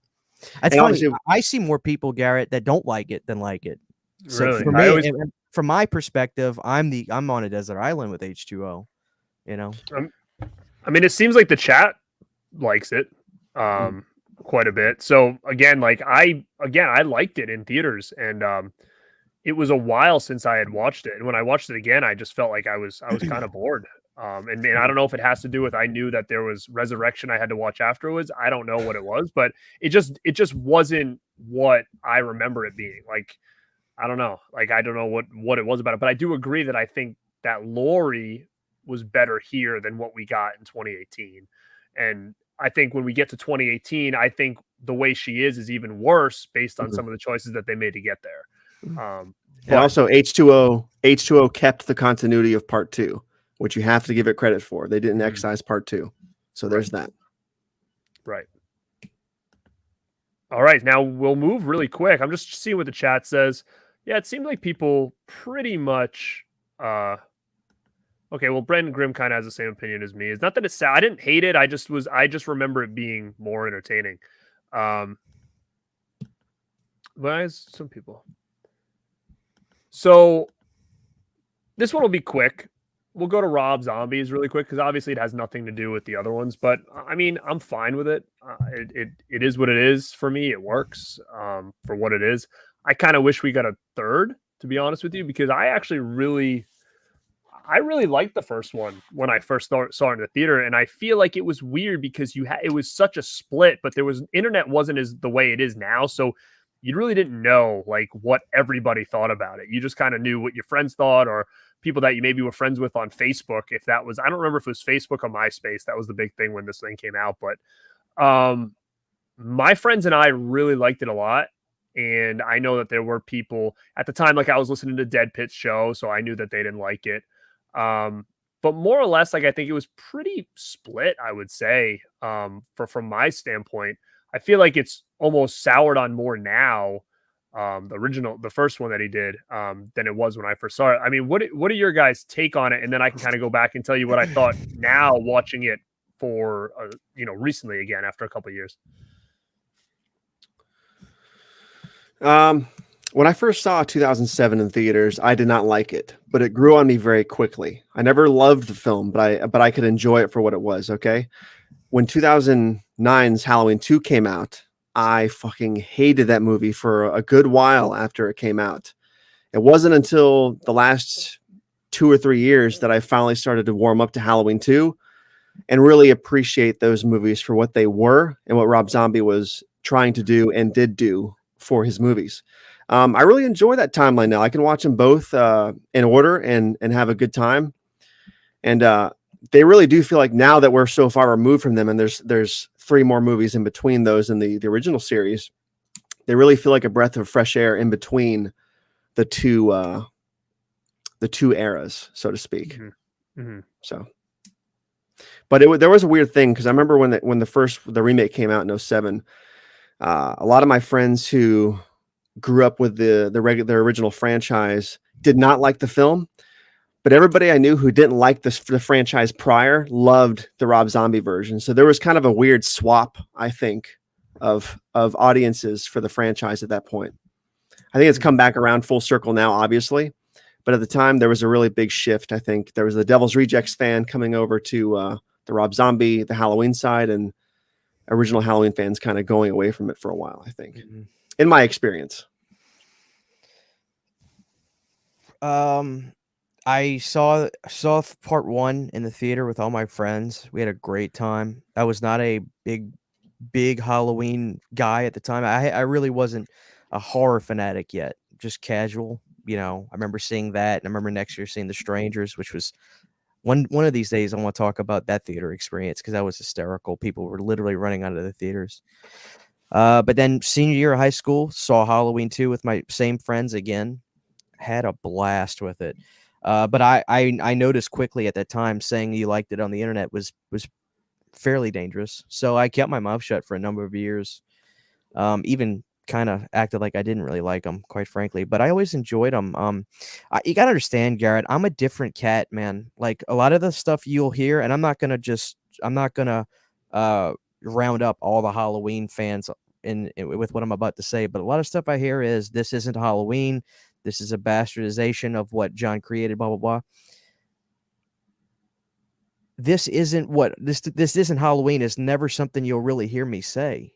it's funny. I see more people, Garrett, that don't like it than like it. So really? For me, from my perspective, I'm on a desert island with H2O. You know, I mean, it seems like the chat likes it quite a bit. So again, I liked it in theaters, and it was a while since I had watched it. And when I watched it again, I just felt like I was kind of bored. And I don't know if it has to do with I knew that there was Resurrection I had to watch afterwards. I don't know what it was, but it just wasn't what I remember it being. Like, I don't know. Like, I don't know what it was about it, but I do agree that I think that Lori was better here than what we got in 2018. And I think when we get to 2018, I think the way she is even worse based on some of the choices that they made to get there. And also H2O kept the continuity of part 2, which you have to give it credit for. They didn't excise part 2. So there's that. Right. All right. Now we'll move really quick. I'm just seeing what the chat says. Yeah, it seemed like people pretty much okay, well, Brendan Grimm kind of has the same opinion as me. It's not that it's sad. I didn't hate it. I just remember it being more entertaining. But some people. So this one will be quick. We'll go to Rob Zombies really quick because obviously it has nothing to do with the other ones. But I mean, I'm fine with it. It is what it is for me. It works for what it is. I kind of wish we got a third, to be honest with you, because I actually really liked the first one when I first saw it in the theater, and I feel like it was weird because it was such a split, but internet wasn't as the way it is now, so you really didn't know like what everybody thought about it. You just kind of knew what your friends thought or people that you maybe were friends with on Facebook. If that was, I don't remember if it was Facebook or MySpace. That was the big thing when this thing came out, but my friends and I really liked it a lot. And I know that there were people at the time, like I was listening to Dead Pit's show, so I knew that they didn't like it. But more or less, like I think it was pretty split, I would say, from my standpoint. I feel like it's almost soured on more now, the first one that he did, than it was when I first saw it. I mean, what are your guys' take on it? And then I can kind of go back and tell you what I thought now watching it for recently again after a couple of years. When I first saw 2007 in theaters, I did not like it, but it grew on me very quickly. I never loved the film, but I could enjoy it for what it was. Okay. When 2009's Halloween 2 came out, I fucking hated that movie for a good while after it came out. It wasn't until the last 2 or 3 years that I finally started to warm up to Halloween 2 and really appreciate those movies for what they were and what Rob Zombie was trying to do and did do for his movies. I really enjoy that timeline now. I can watch them both in order and have a good time. And they really do feel like now that we're so far removed from them, and there's 3 more movies in between those in the original series, they really feel like a breath of fresh air in between the two eras, so to speak. Mm-hmm. Mm-hmm. So, but there was a weird thing because I remember when the remake came out in 2007, a lot of my friends who grew up with the original franchise did not like the film. But everybody I knew who didn't like the franchise prior loved the Rob Zombie version. So there was kind of a weird swap, I think, of audiences for the franchise at that point. I think it's come back around full circle now, obviously. But at the time, there was a really big shift. I think there was the Devil's Rejects fan coming over to the Rob Zombie, the Halloween side, and original Halloween fans kind of going away from it for a while, I think, in my experience. I saw part 1 in the theater with all my friends. We had a great time. I was not a big Halloween guy at the time. I really wasn't a horror fanatic yet, just casual. I remember seeing that, and I remember next year seeing The Strangers, which was one of these days I want to talk about that theater experience because that was hysterical. People were literally running out of the theaters. But then senior year of high school, saw Halloween 2 with my same friends again. Had a blast with it. But I noticed quickly at that time saying you liked it on the internet was fairly dangerous. So I kept my mouth shut for a number of years. Even kind of acted like I didn't really like them, quite frankly. But I always enjoyed them. You gotta understand, Garrett, I'm a different cat, man. Like a lot of the stuff you'll hear, and I'm not gonna round up all the Halloween fans with what I'm about to say, but a lot of stuff I hear is this isn't Halloween. This is a bastardization of what John created, blah, blah, blah. This isn't Halloween is never something you'll really hear me say.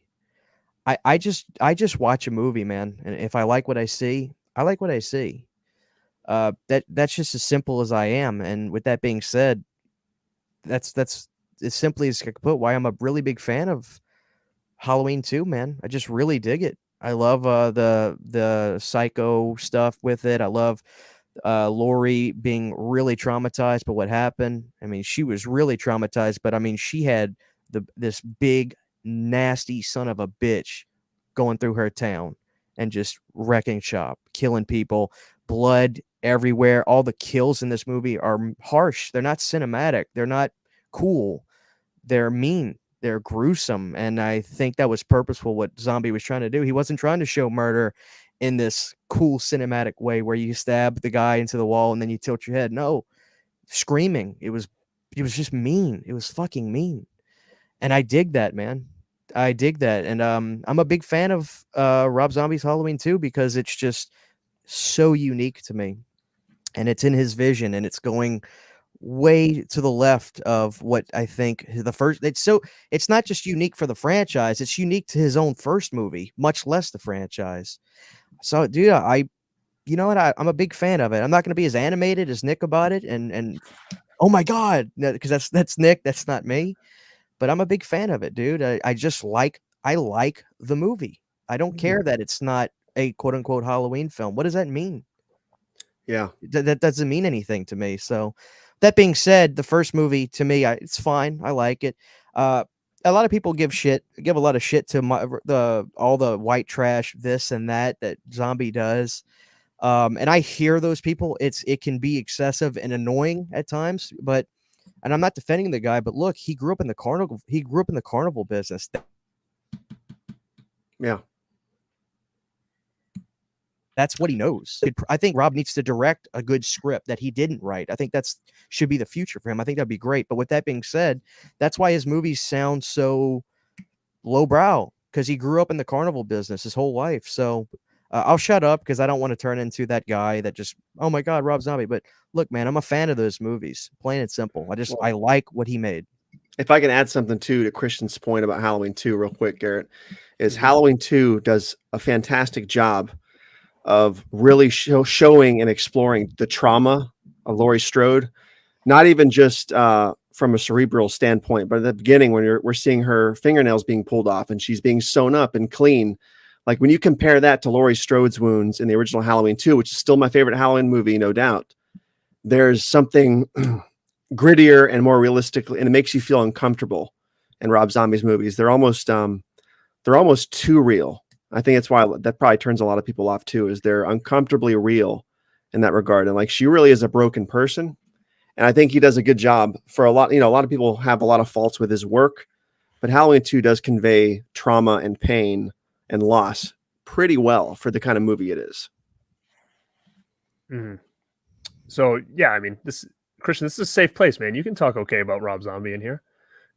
I just watch a movie, man. And if I like what I see, I like what I see. That's just as simple as I am. And with that being said, that's as simply as I could put why I'm a really big fan of Halloween 2, man. I just really dig it. I love the psycho stuff with it. I love Laurie being really traumatized by what happened. I mean, she was really traumatized, but I mean, she had this big, nasty son of a bitch going through her town and just wrecking shop, killing people, blood everywhere. All the kills in this movie are harsh. They're not cinematic. They're not cool. They're mean. They're gruesome, and I think that was purposeful what Zombie was trying to do. He wasn't trying to show murder in this cool cinematic way where you stab the guy into the wall and then you tilt your head. No, screaming. It was just mean. It was fucking mean, and I dig that, man. I dig that, and I'm a big fan of Rob Zombie's Halloween 2 because it's just so unique to me, and it's in his vision, and it's going way to the left of what I think the first. It's not just unique for the franchise; it's unique to his own first movie, much less the franchise. So, dude, you know what? I'm a big fan of it. I'm not going to be as animated as Nick about it, and oh my god, because that's Nick, that's not me. But I'm a big fan of it, dude. I like the movie. I don't care that it's not a quote unquote Halloween film. What does that mean? Yeah, that doesn't mean anything to me. So. That being said, the first movie to me, it's fine. I like it. a lot of people give a lot of shit to all the white trash, this and that Zombie does. And I hear those people. It can be excessive and annoying at times, but and I'm not defending the guy, but look, he grew up in the carnival. He grew up in the carnival business. Yeah. That's what he knows. I think Rob needs to direct a good script that he didn't write. I think that's should be the future for him. I think that'd be great. But with that being said, that's why his movies sound so lowbrow, because he grew up in the carnival business his whole life. So I'll shut up because I don't want to turn into that guy that just, oh my God, Rob Zombie. But look, man, I'm a fan of those movies. Plain and simple. I like what he made. If I can add something too to Christian's point about Halloween 2 real quick, Garrett, is Halloween 2 does a fantastic job of really showing and exploring the trauma of Laurie Strode, not even just from a cerebral standpoint, but at the beginning when we're seeing her fingernails being pulled off and she's being sewn up and clean. Like when you compare that to Laurie Strode's wounds in the original Halloween 2, which is still my favorite Halloween movie, no doubt, there's something grittier and more realistic, and it makes you feel uncomfortable in Rob Zombie's movies. They're almost too real. I think that's why that probably turns a lot of people off too, is they're uncomfortably real in that regard. And like, she really is a broken person. And I think he does a good job for a lot. A lot of people have a lot of faults with his work, but Halloween 2 does convey trauma and pain and loss pretty well for the kind of movie it is. Mm-hmm. So yeah, I mean, Christian, this is a safe place, man. You can talk okay about Rob Zombie in here.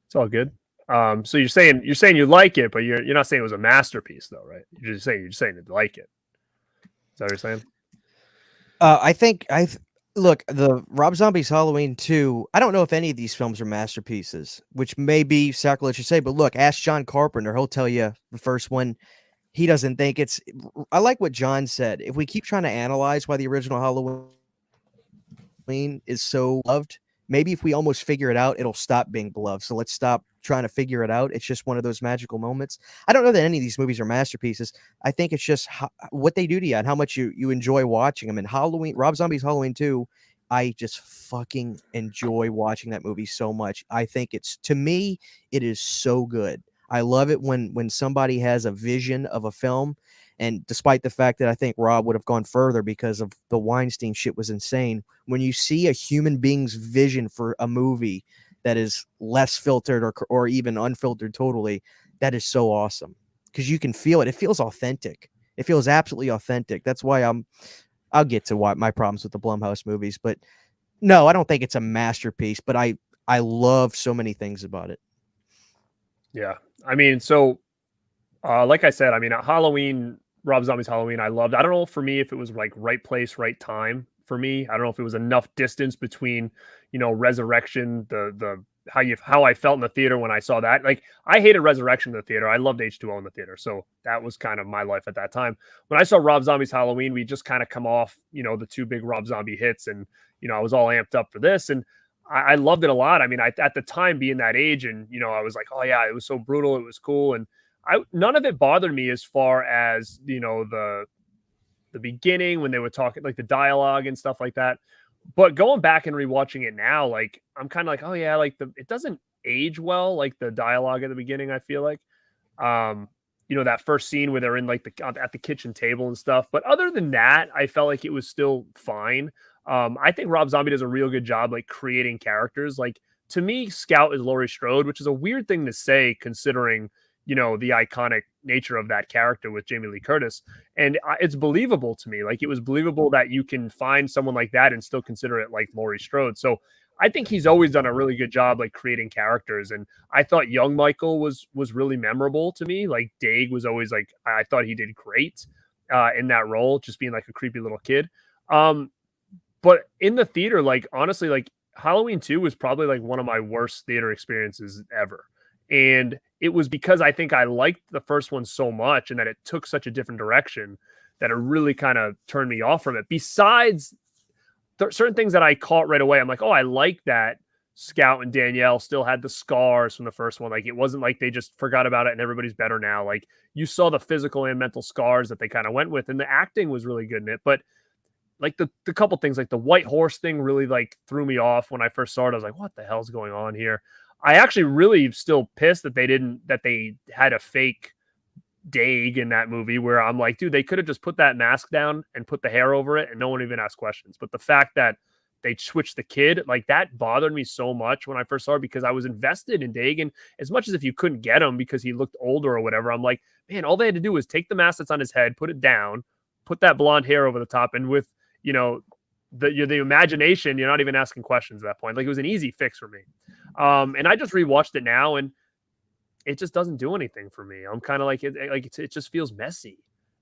It's all good. So you're saying you like it, but you're not saying it was a masterpiece, though, right? You're just saying you like it. Is that what you're saying? Look, the Rob Zombie's Halloween 2, I don't know if any of these films are masterpieces, which may be sacrilege to say, but look, ask John Carpenter. He'll tell you the first one, he doesn't think it's. I like what John said. If we keep trying to analyze why the original Halloween is so loved, maybe if we almost figure it out, it'll stop being beloved. So let's stop trying to figure it out. It's just one of those magical moments. I don't know that any of these movies are masterpieces. I think it's just what they do to you and how much you enjoy watching them. And Rob Zombie's Halloween 2, I just fucking enjoy watching that movie so much. I think to me, it is so good. I love it when somebody has a vision of a film. And despite the fact that I think Rob would have gone further because of the Weinstein shit was insane, when you see a human being's vision for a movie that is less filtered or even unfiltered totally, that is so awesome because you can feel it. It feels authentic. It feels absolutely authentic. That's why I'll get to my problems with the Blumhouse movies, but no, I don't think it's a masterpiece, but I love so many things about it. Yeah. I mean, so like I said, I mean, Rob Zombie's Halloween, I loved. I don't know for me if it was like right place, right time for me. I don't know if it was enough distance between, Resurrection, the how I felt in the theater when I saw that. Like, I hated Resurrection in the theater. I loved H2O in the theater. So that was kind of my life at that time. When I saw Rob Zombie's Halloween, we just kind of come off, the two big Rob Zombie hits. And, I was all amped up for this. And I loved it a lot. I mean, at the time being that age and, I was like, oh yeah, it was so brutal. It was cool. And none of it bothered me as far as, the beginning when they were talking, like the dialogue and stuff like that. But going back and rewatching it now, like I'm kind of like, oh yeah, like it doesn't age well, like the dialogue at the beginning. I feel like, that first scene where they're in like at the kitchen table and stuff. But other than that, I felt like it was still fine. I think Rob Zombie does a real good job, like creating characters. Like to me, Scout is Laurie Strode, which is a weird thing to say considering, the iconic nature of that character with Jamie Lee Curtis. And it's believable to me. Like it was believable that you can find someone like that and still consider it like Laurie Strode. So I think he's always done a really good job, like creating characters. And I thought young Michael was really memorable to me. Like Daig was always like, I thought he did great in that role, just being like a creepy little kid. But in the theater, like honestly, like Halloween 2 was probably like one of my worst theater experiences ever. And it was because I think I liked the first one so much and that it took such a different direction that it really kind of turned me off from it. Besides certain things that I caught right away, I'm like, oh, I like that Scout and Danielle still had the scars from the first one. Like it wasn't like they just forgot about it and everybody's better now. Like you saw the physical and mental scars that they kind of went with, and the acting was really good in it. But like the couple things, like the white horse thing really like threw me off when I first saw it. I was like, what the hell's going on here? I actually really still pissed that they had a fake Daig in that movie, where I'm like, dude, they could have just put that mask down and put the hair over it and no one even asked questions. But the fact that they switched the kid, like, that bothered me so much when I first saw it, because I was invested in Daig. And as much as if you couldn't get him because he looked older or whatever, I'm like, man, all they had to do was take the mask that's on his head, put it down, put that blonde hair over the top, and with, the imagination, you're not even asking questions at that point. Like, it was an easy fix for me. And I just rewatched it now, and it just doesn't do anything for me. I'm kind of like, it just feels messy.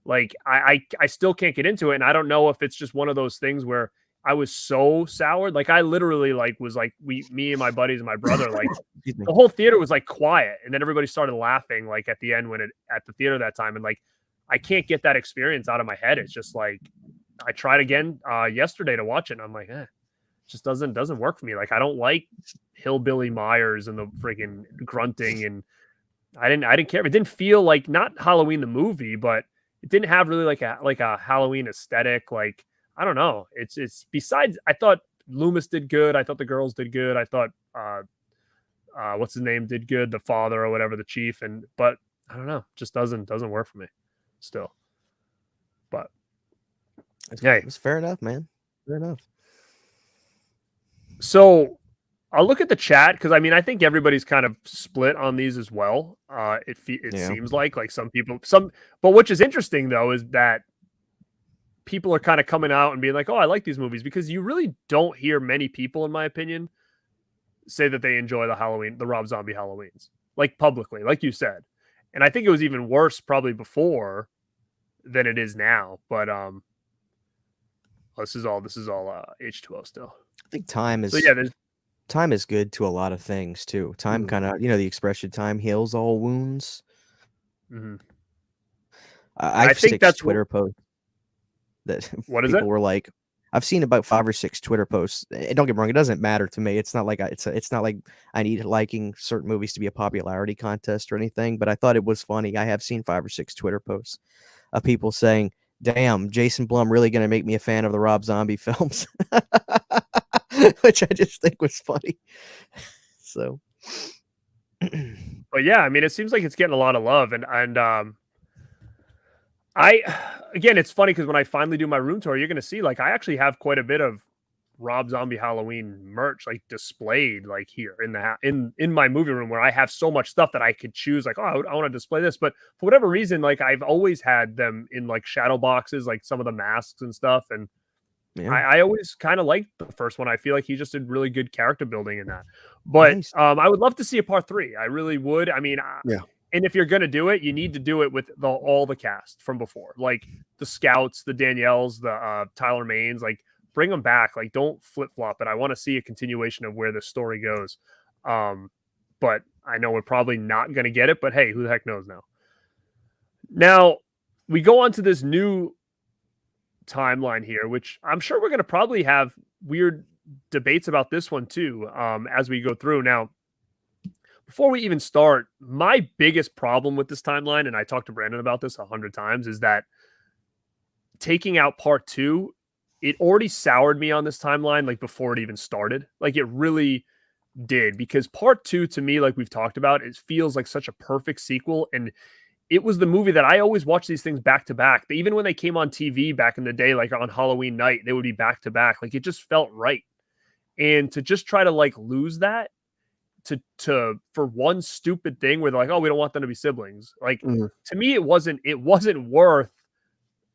Like, I still can't get into it. And I don't know if it's just one of those things where I was so soured. Like, I literally was like, me and my buddies and my brother, like the whole theater was like quiet. And then everybody started laughing, like at the end at the theater that time. And like, I can't get that experience out of my head. It's just like, I tried again yesterday to watch it, and I'm like, it just doesn't work for me. Like, I don't like Hillbilly Myers and the freaking grunting, and I didn't care. It didn't feel like, not Halloween the movie, but it didn't have really like a Halloween aesthetic. Like, I don't know. It's besides, I thought Loomis did good. I thought the girls did good. I thought what's his name did good, the father or whatever, the chief, but I don't know. Just doesn't work for me still. But yeah, it's fair enough, man. Fair enough. So I'll look at the chat, because I mean, I think everybody's kind of split on these as well. It seems like some people, but which is interesting though, is that people are kind of coming out and being like, oh, I like these movies, because you really don't hear many people, in my opinion, say that they enjoy the Rob Zombie Halloweens, like, publicly, like you said. And I think it was even worse probably before than it is now. But this is all H2O still. I think time is time is good to a lot of things too. Time kind of, the expression "time heals all wounds." Mm-hmm. I think that's Twitter post that what is people it? were like, I've seen about 5 or 6 Twitter posts. And don't get me wrong, it doesn't matter to me. It's not like it's not like I need liking certain movies to be a popularity contest or anything. But I thought it was funny. I have seen 5 or 6 Twitter posts of people saying, "Damn, Jason Blum really going to make me a fan of the Rob Zombie films," which I just think was funny. So, but yeah, I mean, it seems like it's getting a lot of love, and again, it's funny because when I finally do my room tour, you're going to see, like, I actually have quite a bit of Rob Zombie Halloween merch, like, displayed, like, here in my movie room, where I have so much stuff that I could choose, like, oh, I want to display this. But for whatever reason, like, I've always had them in like shadow boxes, like some of the masks and stuff. And I always kind of liked the first one. I feel like he just did really good character building in that. But nice. I would love to see a part 3. I really would. I mean, yeah. And if you're going to do it, you need to do it with all the cast from before, like the Scouts, the Danielles, the Tyler Maines, like, bring them back. Like, don't flip flop it. I want to see a continuation of where the story goes. But I know we're probably not going to get it, but hey, who the heck knows now? Now we go on to this new timeline here, which I'm sure we're going to probably have weird debates about this one too, as we go through. Now, before we even start, my biggest problem with this timeline, and I talked to Brandon about this 100 times, is that taking out part 2, it already soured me on this timeline, like, before it even started. Like, it really did, because part 2, to me, like we've talked about, it feels like such a perfect sequel. And it was the movie that I always watch these things back to back. Even when they came on TV back in the day, like on Halloween night, they would be back to back. Like, it just felt right. And to just try to, like, lose that for one stupid thing where they're like, oh, we don't want them to be siblings. Like, to me, it wasn't worth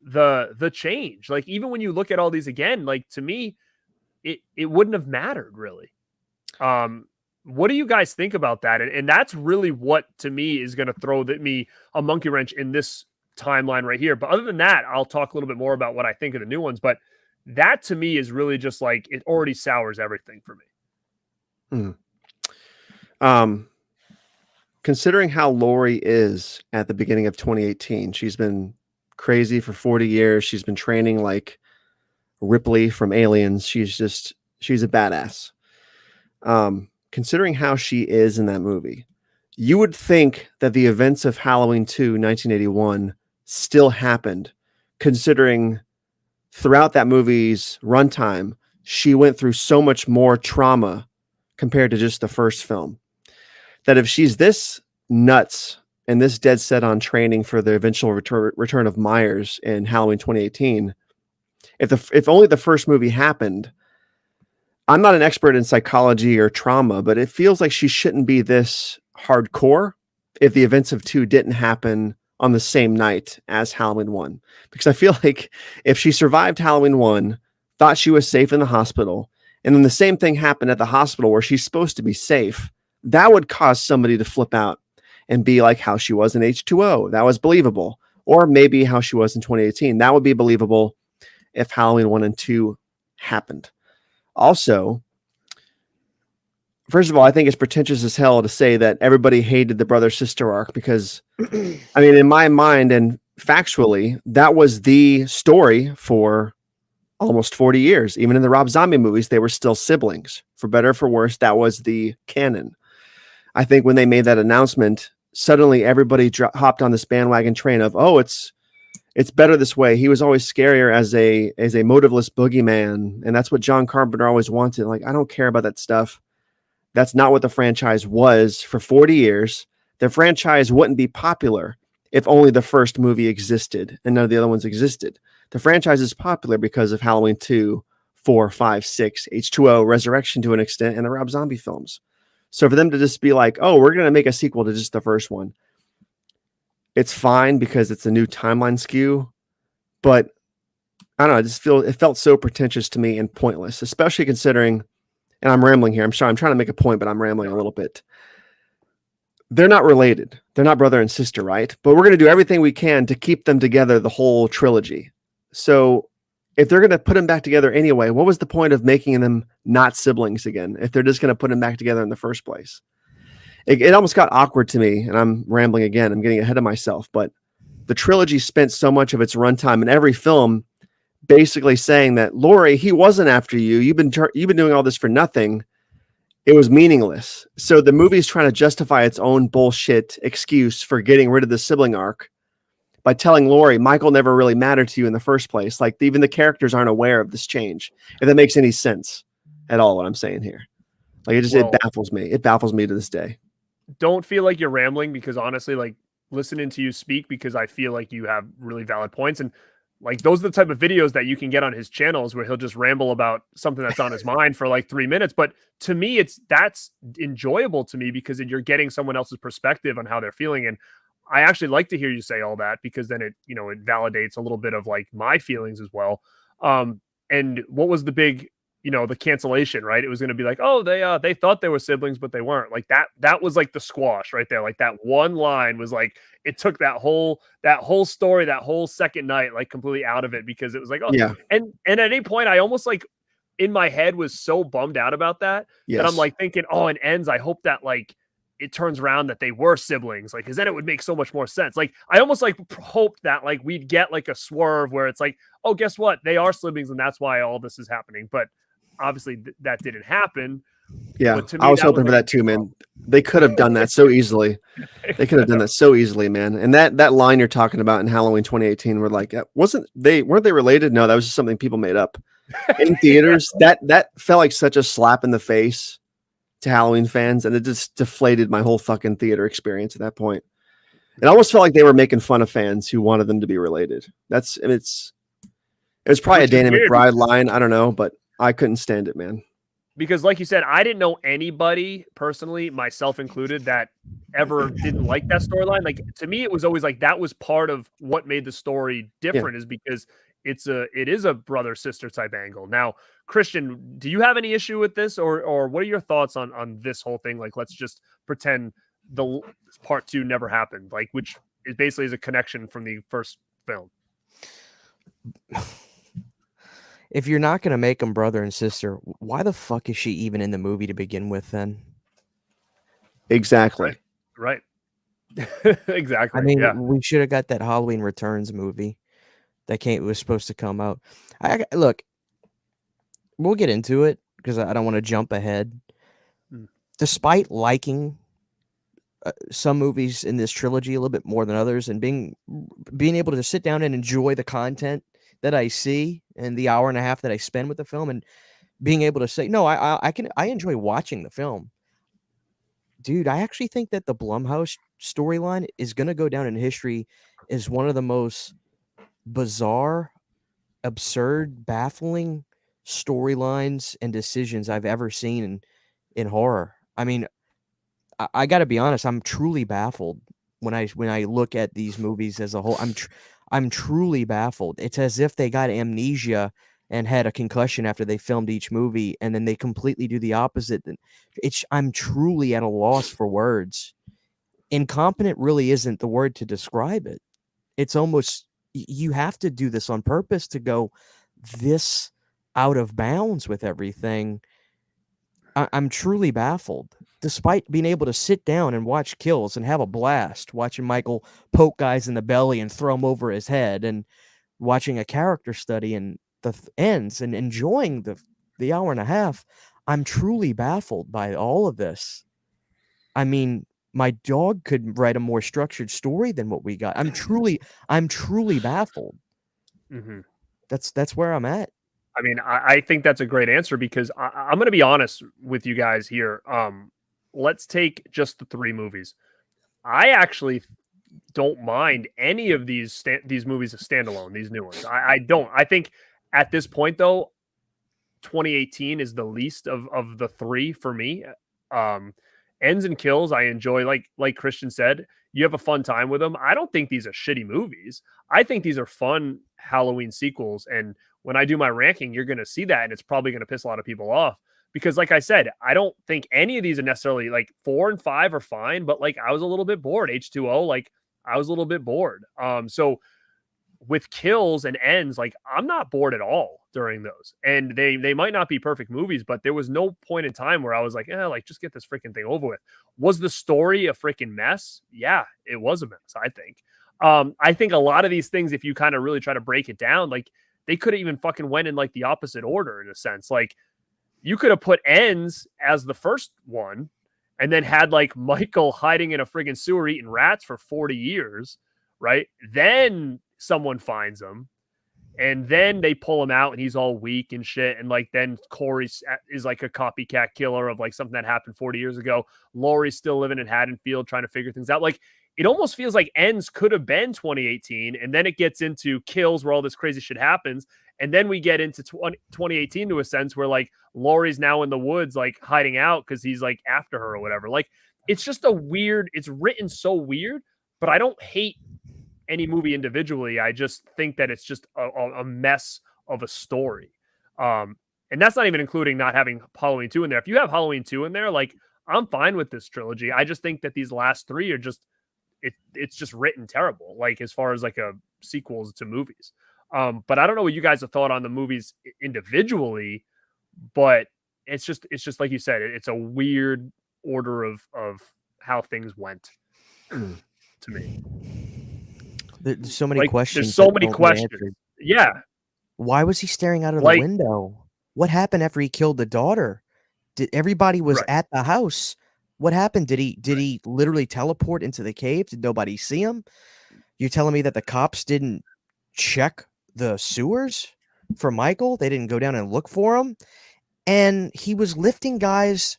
the change. Like, even when you look at all these again, like, to me, it wouldn't have mattered really. What do you guys think about that? And that's really what, to me, is going to throw me a monkey wrench in this timeline right here. But other than that, I'll talk a little bit more about what I think of the new ones. But that, to me, is really just like, it already sours everything for me. Considering how Laurie is at the beginning of 2018, she's been crazy for 40 years. She's been training like Ripley from Aliens. She's a badass. Considering how she is in that movie, you would think that the events of Halloween 2, 1981 still happened, considering throughout that movie's runtime, she went through so much more trauma compared to just the first film. that if she's this nuts and this dead set on training for the eventual return of Myers in Halloween 2018, if only the first movie happened, I'm not an expert in psychology or trauma, but it feels like she shouldn't be this hardcore if the events of 2 didn't happen on the same night as Halloween 1. Because I feel like if she survived Halloween 1, thought she was safe in the hospital, and then the same thing happened at the hospital where she's supposed to be safe, that would cause somebody to flip out and be like how she was in H2O. That was believable. Or maybe how she was in 2018. That would be believable if Halloween 1 and 2 happened. Also, first of all, I think it's pretentious as hell to say that everybody hated the brother-sister arc because, I mean, in my mind and factually, that was the story for almost 40 years. Even in the Rob Zombie movies, they were still siblings. For better or for worse, that was the canon. I think when they made that announcement, suddenly everybody hopped on this bandwagon train of, oh, it's better this way. He was always scarier as a motiveless boogeyman, and that's what John Carpenter always wanted. Like, I don't care about that stuff. That's not what the franchise was for 40 years. The franchise wouldn't be popular if only the first movie existed and none of the other ones existed. The franchise is popular because of Halloween 2, 4, 5, 6, H2O, Resurrection to an extent, and the Rob Zombie films. So for them to just be like, oh, we're going to make a sequel to just the first one, it's fine because it's a new timeline skew. But I don't know, it felt so pretentious to me and pointless, especially considering, and I'm rambling here. I'm sorry, I'm trying to make a point, but I'm rambling a little bit. They're not related. They're not brother and sister, right? But we're going to do everything we can to keep them together the whole trilogy. So if they're going to put them back together anyway, what was the point of making them not siblings again if they're just going to put them back together in the first place? It almost got awkward to me, and I'm rambling again. I'm getting ahead of myself, but the trilogy spent so much of its runtime in every film basically saying that, Laurie, he wasn't after you. You've been doing all this for nothing. It was meaningless. So the movie's trying to justify its own bullshit excuse for getting rid of the sibling arc by telling Laurie, Michael never really mattered to you in the first place. Like, even the characters aren't aware of this change. If that makes any sense at all, what I'm saying here. Like, it baffles me. It baffles me to this day. Don't feel like you're rambling, because honestly, like, listening to you speak, because I feel like you have really valid points, and like, those are the type of videos that you can get on his channels where he'll just ramble about something that's on his mind for like 3 minutes. But to me, that's enjoyable to me because then you're getting someone else's perspective on how they're feeling. And I actually like to hear you say all that, because then it validates a little bit of like my feelings as well. And what was the big, the cancellation, right? It was going to be like, oh, they thought they were siblings, but they weren't. Like that was like the squash right there. Like that one line was like, it took that whole story, that whole second night, like completely out of it, because it was like, oh yeah. And at any point, I almost like in my head was so bummed out about that, that I'm like thinking, oh, it ends. I hope that like it turns around that they were siblings, like, because then it would make so much more sense. Like, I almost like hoped that like we'd get like a swerve where it's like, oh, guess what? They are siblings, and that's why all this is happening. But obviously that didn't happen. Yeah, I was hoping for that too, man. They could have done that so easily. They could have done that so easily, man. And that line you're talking about in Halloween 2018, where like, weren't they related? No, that was just something people made up in theaters. That felt like such a slap in the face to Halloween fans, and it just deflated my whole fucking theater experience at that point. It almost felt like they were making fun of fans who wanted them to be related. It was probably a Danny McBride line. I don't know, but I couldn't stand it, man. Because like you said, I didn't know anybody personally, myself included, that ever didn't like that storyline. Like, to me, it was always like that was part of what made the story different, is because it is a brother-sister type angle. Now, Christian, do you have any issue with this, or what are your thoughts on this whole thing? Like, let's just pretend the part 2 never happened, like, which is basically is a connection from the first film. If you're not going to make them brother and sister, why the fuck is she even in the movie to begin with then? Exactly. Right. Exactly. I mean, we should have got that Halloween Returns movie that was supposed to come out. Look, we'll get into it because I don't want to jump ahead. Despite liking some movies in this trilogy a little bit more than others, and being able to sit down and enjoy the content that I see and the hour and a half that I spend with the film, and being able to say, no, I enjoy watching the film. dude, I actually think that the Blumhouse storyline is going to go down in history as one of the most bizarre, absurd, baffling storylines and decisions I've ever seen in horror. I mean, I got to be honest, I'm truly baffled when I look at these movies as a whole. I'm truly baffled. It's as if they got amnesia and had a concussion after they filmed each movie, and then they completely do the opposite. I'm truly at a loss for words. Incompetent really isn't the word to describe it. It's almost, you have to do this on purpose to go this out of bounds with everything. I'm truly baffled. Despite being able to sit down and watch kills and have a blast, watching Michael poke guys in the belly and throw them over his head, and watching a character study and the ends and enjoying the hour and a half, I'm truly baffled by all of this. I mean, my dog could write a more structured story than what we got. I'm truly baffled. Mm-hmm. That's where I'm at. I mean, I think that's a great answer, because I'm going to be honest with you guys here. Let's take just the 3 movies. I actually don't mind any of these movies as standalone, these new ones. I don't. I think at this point, though, 2018 is the least of the 3 for me. Ends and Kills, I enjoy. Like Christian said, you have a fun time with them. I don't think these are shitty movies. I think these are fun Halloween sequels. And when I do my ranking, you're going to see that, and it's probably going to piss a lot of people off. Because like I said, I don't think any of these are necessarily, like, 4 and 5 are fine, but like I was a little bit bored. H2O, like I was a little bit bored. So with Kills and Ends, like I'm not bored at all during those. And they might not be perfect movies, but there was no point in time where I was like, like just get this freaking thing over with. Was the story a freaking mess? Yeah, it was a mess, I think. I think a lot of these things, if you kind of really try to break it down, like they could have even fucking went in like the opposite order in a sense. Like you could have put Ends as the first one and then had like Michael hiding in a friggin' sewer eating rats for 40 years, right? Then someone finds him, and then they pull him out and he's all weak and shit. And like, then Corey is like a copycat killer of like something that happened 40 years ago. Laurie's still living in Haddonfield trying to figure things out. Like, it almost feels like Ends could have been 2018, and then it gets into Kills where all this crazy shit happens. And then we get into 2018 to a sense where like Laurie's now in the woods, like hiding out because he's like after her or whatever. Like, it's just it's written so weird, but I don't hate any movie individually. I just think that it's just a mess of a story. And that's not even including not having Halloween 2 in there. If you have Halloween 2 in there, like I'm fine with this trilogy. I just think that these last 3 are just, it's just written terrible, like as far as like a sequels to movies. But I don't know what you guys have thought on the movies individually, but it's just like you said, it's a weird order of how things went to me. There's so many questions. There's so many questions. Yeah. Why was he staring out of the window? What happened after he killed the daughter? Everybody was at the house. What happened? Did he literally teleport into the cave? Did nobody see him? You're telling me that the cops didn't check the sewers for Michael? They didn't go down and look for him? And he was lifting guys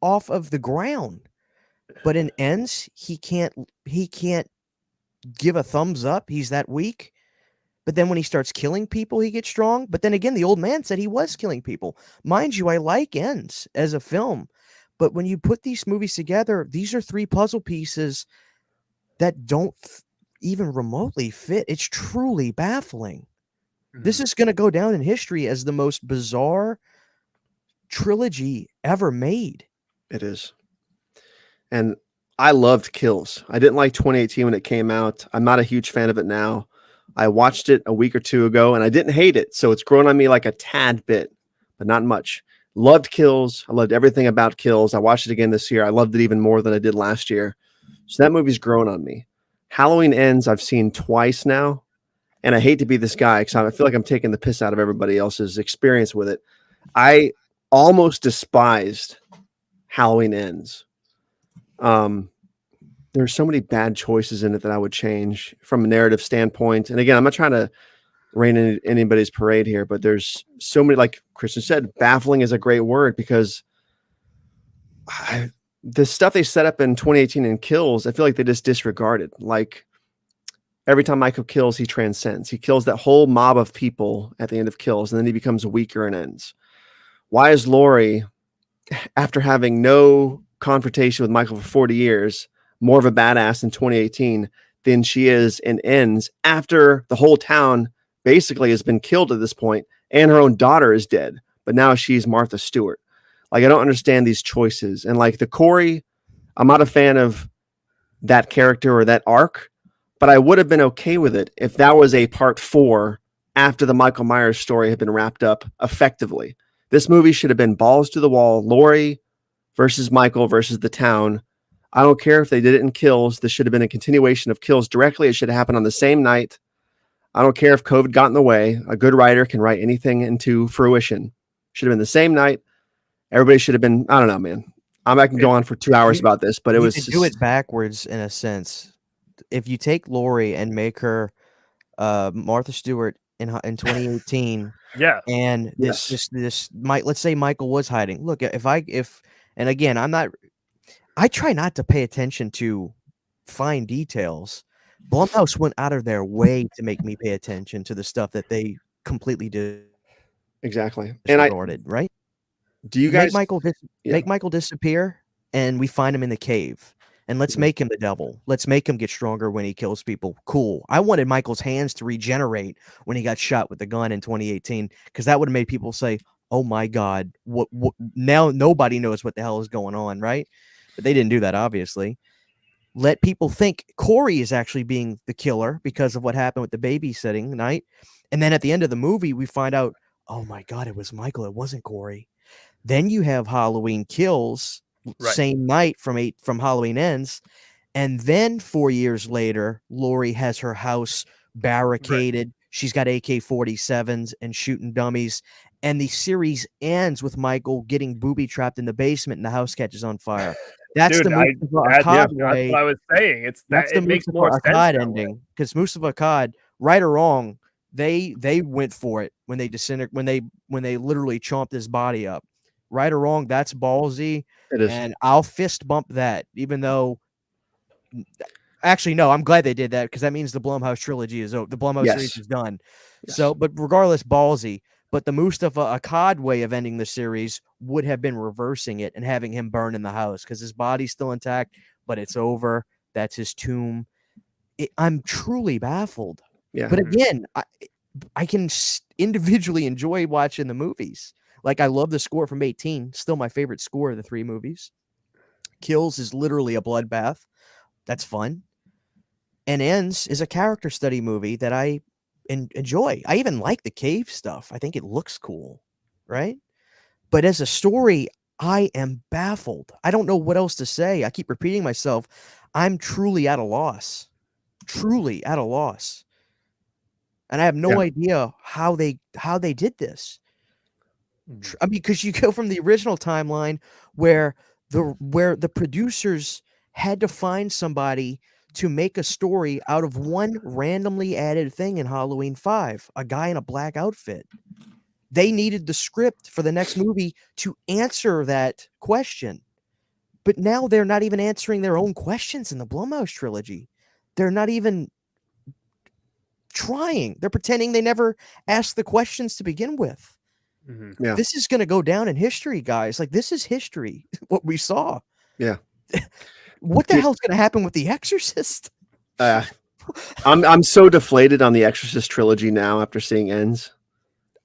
off of the ground. But in Ends, he can't give a thumbs up. He's that weak. But then when he starts killing people, he gets strong. But then again, the old man said he was killing people. Mind you, I like Ends as a film. But when you put these movies together, these are 3 puzzle pieces that don't even remotely fit. It's truly baffling. Mm-hmm. This is going to go down in history as the most bizarre trilogy ever made. It is. And I loved Kills. I didn't like 2018 when it came out. I'm not a huge fan of it now. I watched it a week or 2 ago, and I didn't hate it. So it's grown on me like a tad bit, but not much. Loved Kills. I loved everything about Kills. I watched it again this year. I loved it even more than I did last year. So that movie's grown on me. Halloween Ends I've seen twice now, and I hate to be this guy because I feel like I'm taking the piss out of everybody else's experience with it. I almost despised Halloween Ends. There's so many bad choices in it that I would change from a narrative standpoint. And again, I'm not trying to rain in anybody's parade here, but there's so many, like Christian said, baffling is a great word because the stuff they set up in 2018 in Kills, I feel like they just disregarded. Like every time Michael kills, he transcends. He kills that whole mob of people at the end of Kills, and then he becomes weaker and ends. Why is Laurie, after having no confrontation with Michael for 40 years, more of a badass in 2018 than she is in Ends, after the whole town basically has been killed at this point and her own daughter is dead, but now she's Martha Stewart? Like, I don't understand these choices. And like the Corey, I'm not a fan of that character or that arc, but I would have been okay with it if that was a part 4 after the Michael Myers story had been wrapped up effectively. This movie should have been balls to the wall, Laurie versus Michael versus the town. I don't care if they did it in Kills. This should have been a continuation of Kills directly. It should have happened on the same night. I don't care if COVID got in the way. A good writer can write anything into fruition. Should have been the same night. Everybody should have been, I don't know, man. I can go on for 2 hours about this, but it was do it backwards in a sense. If you take Laurie and make her Martha Stewart in 2018, Yeah, and this let's say Michael was hiding. Look, and again, I try not to pay attention to fine details. Blumhouse went out of their way to make me pay attention to the stuff that they completely did. Exactly. Disregarded, right? Do you guys make Michael disappear, and we find him in the cave, and let's make him the devil. Let's make him get stronger when he kills people. Cool. I wanted Michael's hands to regenerate when he got shot with the gun in 2018, because that would have made people say, "Oh my God, what?" Now nobody knows what the hell is going on, right? But they didn't do that, obviously. Let people think Corey is actually being the killer because of what happened with the babysitting night, and then at the end of the movie, we find out, oh my God, it was Michael. It wasn't Corey. Then you have Halloween Kills, same night from Halloween Ends. And then 4 years later, Laurie has her house barricaded. Right. She's got AK-47s and shooting dummies. And the series ends with Michael getting booby-trapped in the basement and the house catches on fire. That's Dude, the Mustafa Akkad way. That's what I was saying. It makes more sense. Akkad ending, because Mustafa Akkad, right or wrong, they went for it when they literally chomped his body up. Right or wrong, that's ballsy. It is. And I'll fist bump that, even though actually, no, I'm glad they did that, because that means the Blumhouse trilogy is over. The Blumhouse series is done. Yes. So, but regardless, ballsy. But the Mustafa Akkad way of ending the series would have been reversing it and having him burn in the house, because his body's still intact, but it's over. That's his tomb. I'm truly baffled. Yeah. But again, I can individually enjoy watching the movies. Like, I love the score from 18. Still my favorite score of the 3 movies. Kills is literally a bloodbath. That's fun. And Ends is a character study movie that I enjoy. I even like the cave stuff. I think it looks cool, right? But as a story, I am baffled. I don't know what else to say. I keep repeating myself. I'm truly at a loss. Truly at a loss. And I have no idea how they did this. I mean, because you go from the original timeline where the producers had to find somebody to make a story out of one randomly added thing in Halloween 5, a guy in a black outfit. They needed the script for the next movie to answer that question. But now they're not even answering their own questions in the Blumhouse trilogy. They're not even trying. They're pretending they never asked the questions to begin with. Mm-hmm. Yeah. This is going to go down in history, guys. Like, this is history, what we saw. Yeah. What the hell's going to happen with The Exorcist? I'm so deflated on the Exorcist trilogy now after seeing Ends.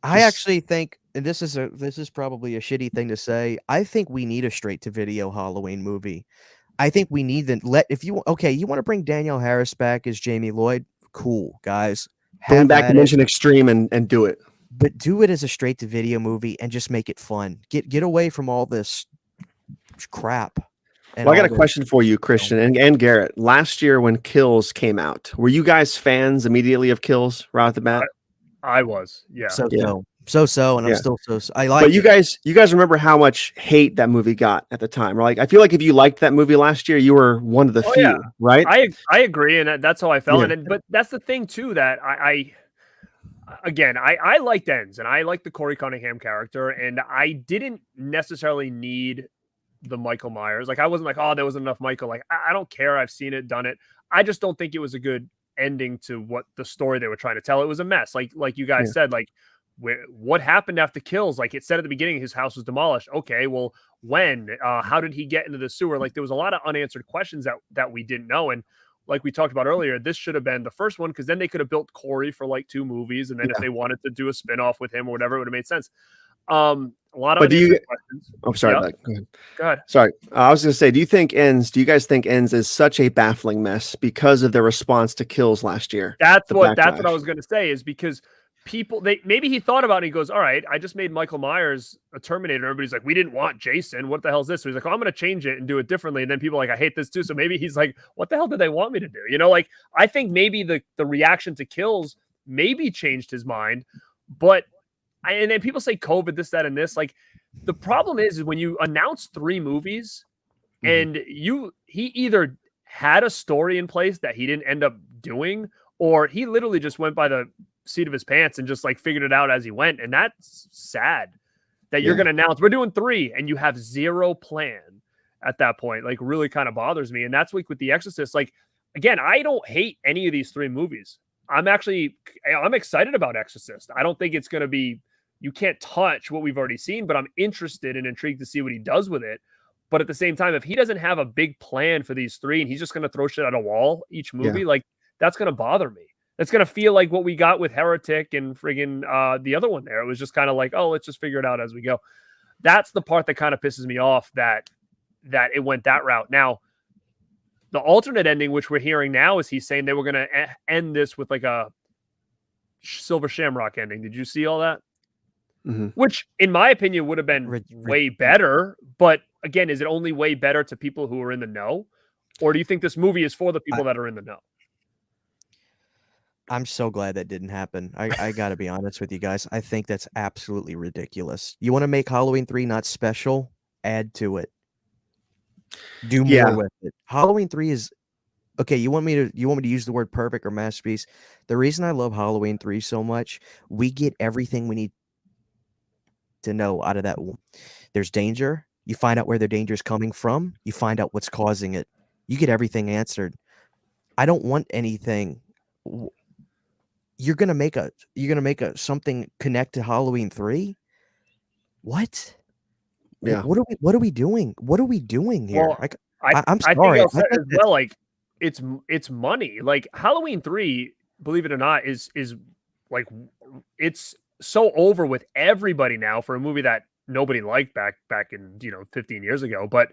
I actually think, and this is probably a shitty thing to say, I think we need a straight-to-video Halloween movie. I think we need you want to bring Danielle Harris back as Jamie Lloyd? Cool, guys. Bring back Dimension Extreme and do it. But do it as a straight-to-video movie and just make it fun. Get away from all this crap. Well, I got a question for you, Christian and Garrett. Last year when Kills came out, were you guys fans immediately of Kills right off the bat? I was, yeah. So, and I'm still so. I like. But you guys remember how much hate that movie got at the time? Like, I feel like if you liked that movie last year, you were one of the few, right? I agree, and that's how I felt. Yeah. But that's the thing too, that I liked Ends, and I liked the Corey Cunningham character, and I didn't necessarily need the Michael Myers. Like I wasn't like, oh, there wasn't enough Michael. Like I don't care. I've seen it, done it. I just don't think it was a good ending to what the story they were trying to tell. It was a mess. Like you guys said, like what happened after kills? Like it said at the beginning, his house was demolished. Okay, well, when? How did he get into the sewer? Like there was a lot of unanswered questions that we didn't know. And like we talked about earlier, this should have been the first one because then they could have built Corey for like 2 movies, and then if they wanted to do a spinoff with him or whatever, it would have made sense. A lot of questions. Oh, sorry. Yeah. Go ahead. Sorry. I was going to say, do you guys think Ends is such a baffling mess because of their response to Kills last year? That's what I was going to say, is because maybe he thought about it and he goes, all right, I just made Michael Myers a Terminator. Everybody's like, we didn't want Jason. What the hell is this? So he's like, oh, I'm going to change it and do it differently. And then people are like, I hate this too. So maybe he's like, what the hell did they want me to do? You know, like I think maybe the reaction to Kills maybe changed his mind, but and then people say COVID, this, that, and this. Like the problem is when you announce 3 movies and he either had a story in place that he didn't end up doing, or he literally just went by the seat of his pants and just like figured it out as he went. And that's sad that you're going to announce we're doing 3 and you have 0 plan at that point. Like really kind of bothers me. And that's like with The Exorcist. Like, again, I don't hate any of these 3 movies. I'm excited about Exorcist. I don't think it's going to be, you can't touch what we've already seen, but I'm interested and intrigued to see what he does with it. But at the same time, if he doesn't have a big plan for these 3 and he's just going to throw shit at a wall each movie, like that's going to bother me. That's going to feel like what we got with Heretic and friggin' the other one there. It was just kind of like, oh, let's just figure it out as we go. That's the part that kind of pisses me off that it went that route. Now, the alternate ending, which we're hearing now, is he's saying they were going to end this with like a Silver Shamrock ending. Did you see all that? Which, in my opinion, would have been way better. But again, is it only way better to people who are in the know? Or do you think this movie is for the people that are in the know? I'm so glad that didn't happen. I got to be honest with you guys. I think that's absolutely ridiculous. You want to make Halloween 3 not special? Add to it. Do more with it. Halloween 3 is okay. You want me to use the word perfect or masterpiece? The reason I love Halloween 3 so much, we get everything we need to know out of that. There's danger. You find out where the danger is coming from. You find out what's causing it. You get everything answered. I don't want anything. You're gonna make a something connect to Halloween 3. What? Yeah. What are we doing? What are we doing here? Well, I'm sorry. I think as well, like it's money. Like Halloween 3, believe it or not, is like it's so over with everybody now for a movie that nobody liked back in 15 years ago. But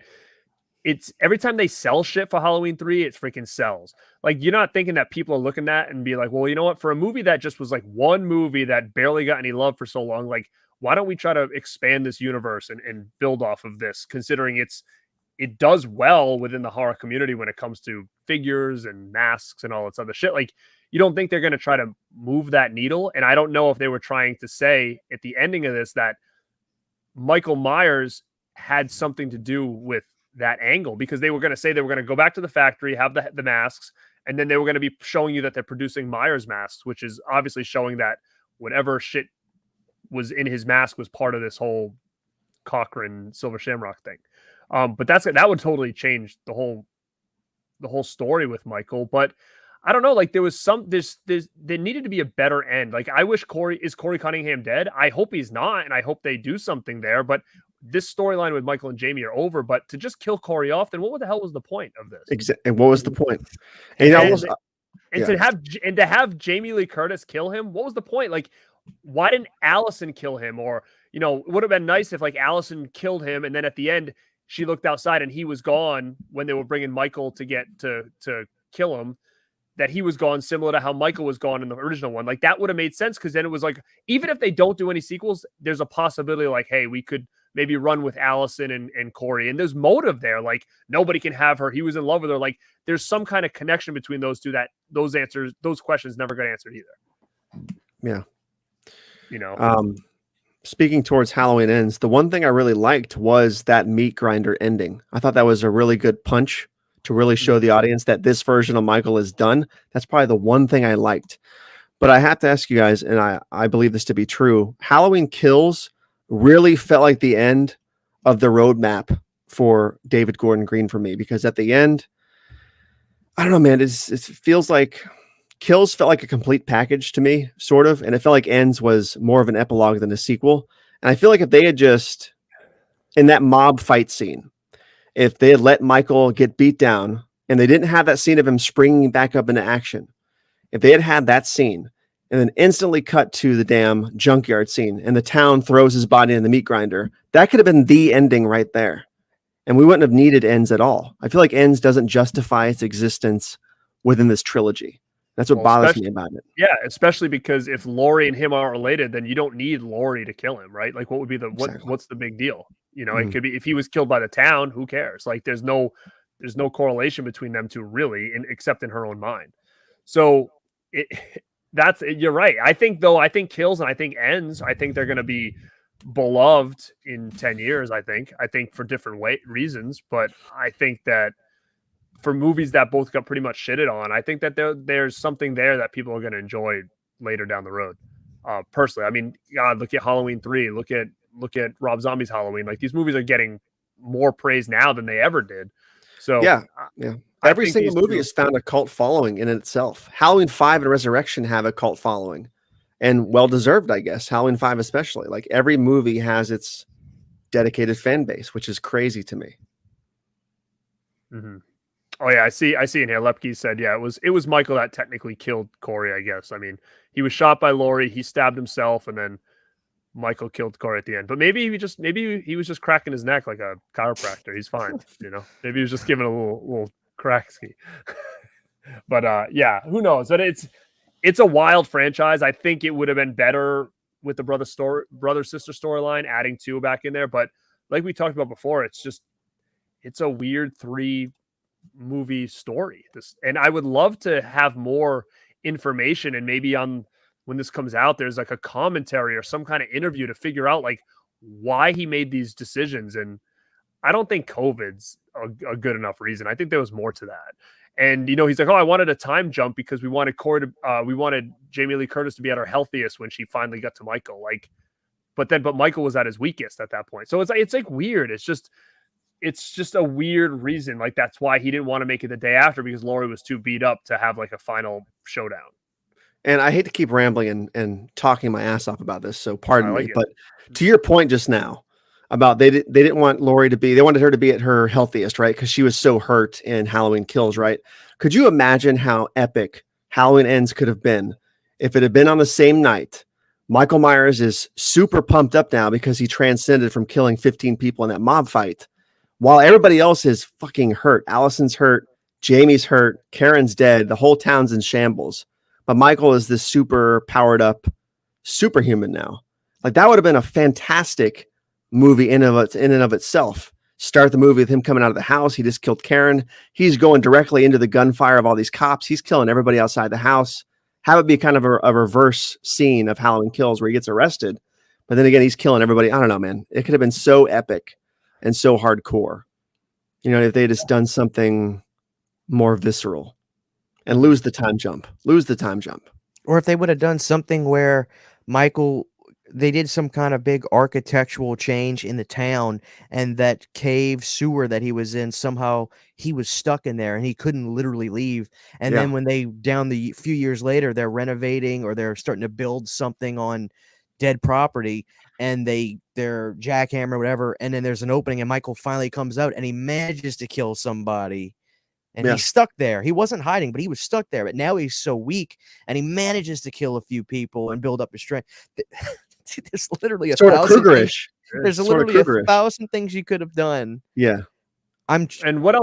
it's every time they sell shit for Halloween 3, it freaking sells. Like you're not thinking that people are looking at and be like, well, you know what? For a movie that just was like one movie that barely got any love for so long, like why don't we try to expand this universe and build off of this? Considering it does well within the horror community when it comes to figures and masks and all this other shit. Like you don't think they're going to try to move that needle? And I don't know if they were trying to say at the ending of this that Michael Myers had something to do with that angle, because they were going to say they were going to go back to the factory, have the masks, and then they were going to be showing you that they're producing Myers masks, which is obviously showing that whatever shit was in his mask was part of this whole Cochran Silver Shamrock thing. But that would totally change the whole story with Michael. But I don't know, like there needed to be a better end. Like I wish Corey Cunningham dead? I hope he's not, and I hope they do something there. But this storyline with Michael and Jamie are over. But to just kill Corey off, then what the hell was the point of this? Exactly. And what was the point? To have Jamie Lee Curtis kill him, what was the point? Like, why didn't Allison kill him? Or it would have been nice if like Allison killed him, and then at the end she looked outside and he was gone when they were bringing Michael to get to kill him. That he was gone, similar to how Michael was gone in the original one. Like that would have made sense, because then it was like, even if they don't do any sequels, there's a possibility like, hey, we could maybe run with Allison and Corey, and there's motive there. Like nobody can have her. He was in love with her. Like there's some kind of connection between those two that those questions never got answered either. Yeah. Speaking towards Halloween Ends, the one thing I really liked was that meat grinder ending. I thought that was a really good punch to really show the audience that this version of Michael is done. That's probably the one thing I liked. But I have to ask you guys, and I believe this to be true, Halloween Kills really felt like the end of the roadmap for David Gordon Green for me, because at the end, I don't know, man, it feels like Kills felt like a complete package to me, sort of, and it felt like Ends was more of an epilogue than a sequel. And I feel like if they had just, in that mob fight scene, if they had let Michael get beat down and they didn't have that scene of him springing back up into action, if they had had that scene and then instantly cut to the damn junkyard scene and the town throws his body in the meat grinder, that could have been the ending right there. And we wouldn't have needed Ends at all. I feel like Ends doesn't justify its existence within this trilogy. That's what bothers me about it. Yeah, especially because if Laurie and him aren't related, then you don't need Laurie to kill him, right? Like, what would be what's the big deal? You know, it could be if he was killed by the town, who cares? Like, there's no correlation between them two, really, except in her own mind. So you're right. I think Kills and I think Ends, I think they're going to be beloved in 10 years. I think for different reasons, but I think that for movies that both got pretty much shitted on, I think that there's something there that people are going to enjoy later down the road. Personally, I mean, God, look at Halloween 3, look at Rob Zombie's Halloween. Like, these movies are getting more praise now than they ever did. So yeah. Every single movie has found a cult following in itself. Halloween 5 and Resurrection have a cult following, and well deserved, I guess. Halloween 5 especially. Like, every movie has its dedicated fan base, which is crazy to me. Mm-hmm. Oh yeah, I see in here. Lepke said, yeah, it was Michael that technically killed Corey, I guess. I mean, he was shot by Laurie, he stabbed himself, and then Michael killed Corey at the end. But maybe he was just cracking his neck like a chiropractor. He's fine, you know. Maybe he was just giving a little cracksy. But yeah, who knows? But it's a wild franchise. I think it would have been better with the brother sister storyline, adding 2 back in there. But like we talked about before, it's a weird 3-movie story. And I would love to have more information, and maybe on when this comes out, there's like a commentary or some kind of interview to figure out like why he made these decisions. And I don't think COVID's a good enough reason. I think there was more to that. And, you know, he's like, oh, I wanted a time jump because we wanted we wanted Jamie Lee Curtis to be at her healthiest when she finally got to Michael. Like, but Michael was at his weakest at that point. So it's like weird. It's just a weird reason. Like, that's why he didn't want to make it the day after, because Laurie was too beat up to have like a final showdown. And I hate to keep rambling and talking my ass off about this, so pardon me. But to your point just now about they didn't want Laurie to be, they wanted her to be at her healthiest, right? Because she was so hurt in Halloween Kills, right? Could you imagine how epic Halloween Ends could have been if it had been on the same night? Michael Myers is super pumped up now because he transcended from killing 15 people in that mob fight, while everybody else is fucking hurt. Allison's hurt, Jamie's hurt, Karen's dead, the whole town's in shambles. But Michael is this super powered up superhuman now. Like, that would have been a fantastic movie in and of itself. Start the movie with him coming out of the house. He just killed Karen. He's going directly into the gunfire of all these cops. He's killing everybody outside the house. Have it be kind of a reverse scene of Halloween Kills where he gets arrested. But then again, he's killing everybody. I don't know, man. It could have been so epic and so hardcore. You know, if they had just done something more visceral. And lose the time jump. Or if they would have done something where they did some kind of big architectural change in the town, and that cave sewer that he was in, somehow he was stuck in there and he couldn't literally leave. And then when the few years later, they're renovating or they're starting to build something on dead property, and they're jackhammer or whatever, and then there's an opening and Michael finally comes out and he manages to kill somebody. And he's stuck there. He wasn't hiding, but he was stuck there. But now he's so weak, and he manages to kill a few people and build up his strength. There's literally sort of Krugerish. There's literally a 1,000 things you could have done. Yeah. And what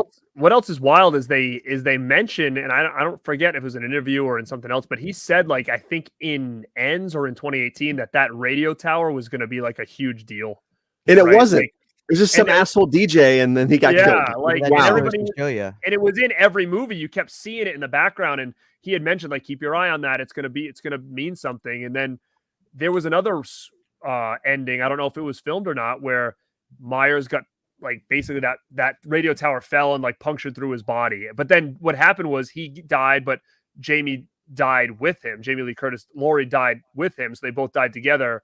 else is wild is they mention, and I don't forget if it was an interview or in something else, but he said, like, I think in Ends or in 2018 that radio tower was going to be like a huge deal. And it wasn't. Like, it was just some asshole DJ, and then he got killed. Yeah, like, wow. everybody, and it was in every movie. You kept seeing it in the background, and he had mentioned, like, keep your eye on that. It's gonna mean something. And then there was another ending. I don't know if it was filmed or not, where Myers got, like, basically that radio tower fell and like punctured through his body. But then what happened was he died, but Jamie died with him. Jamie Lee Curtis, Laurie died with him, so they both died together.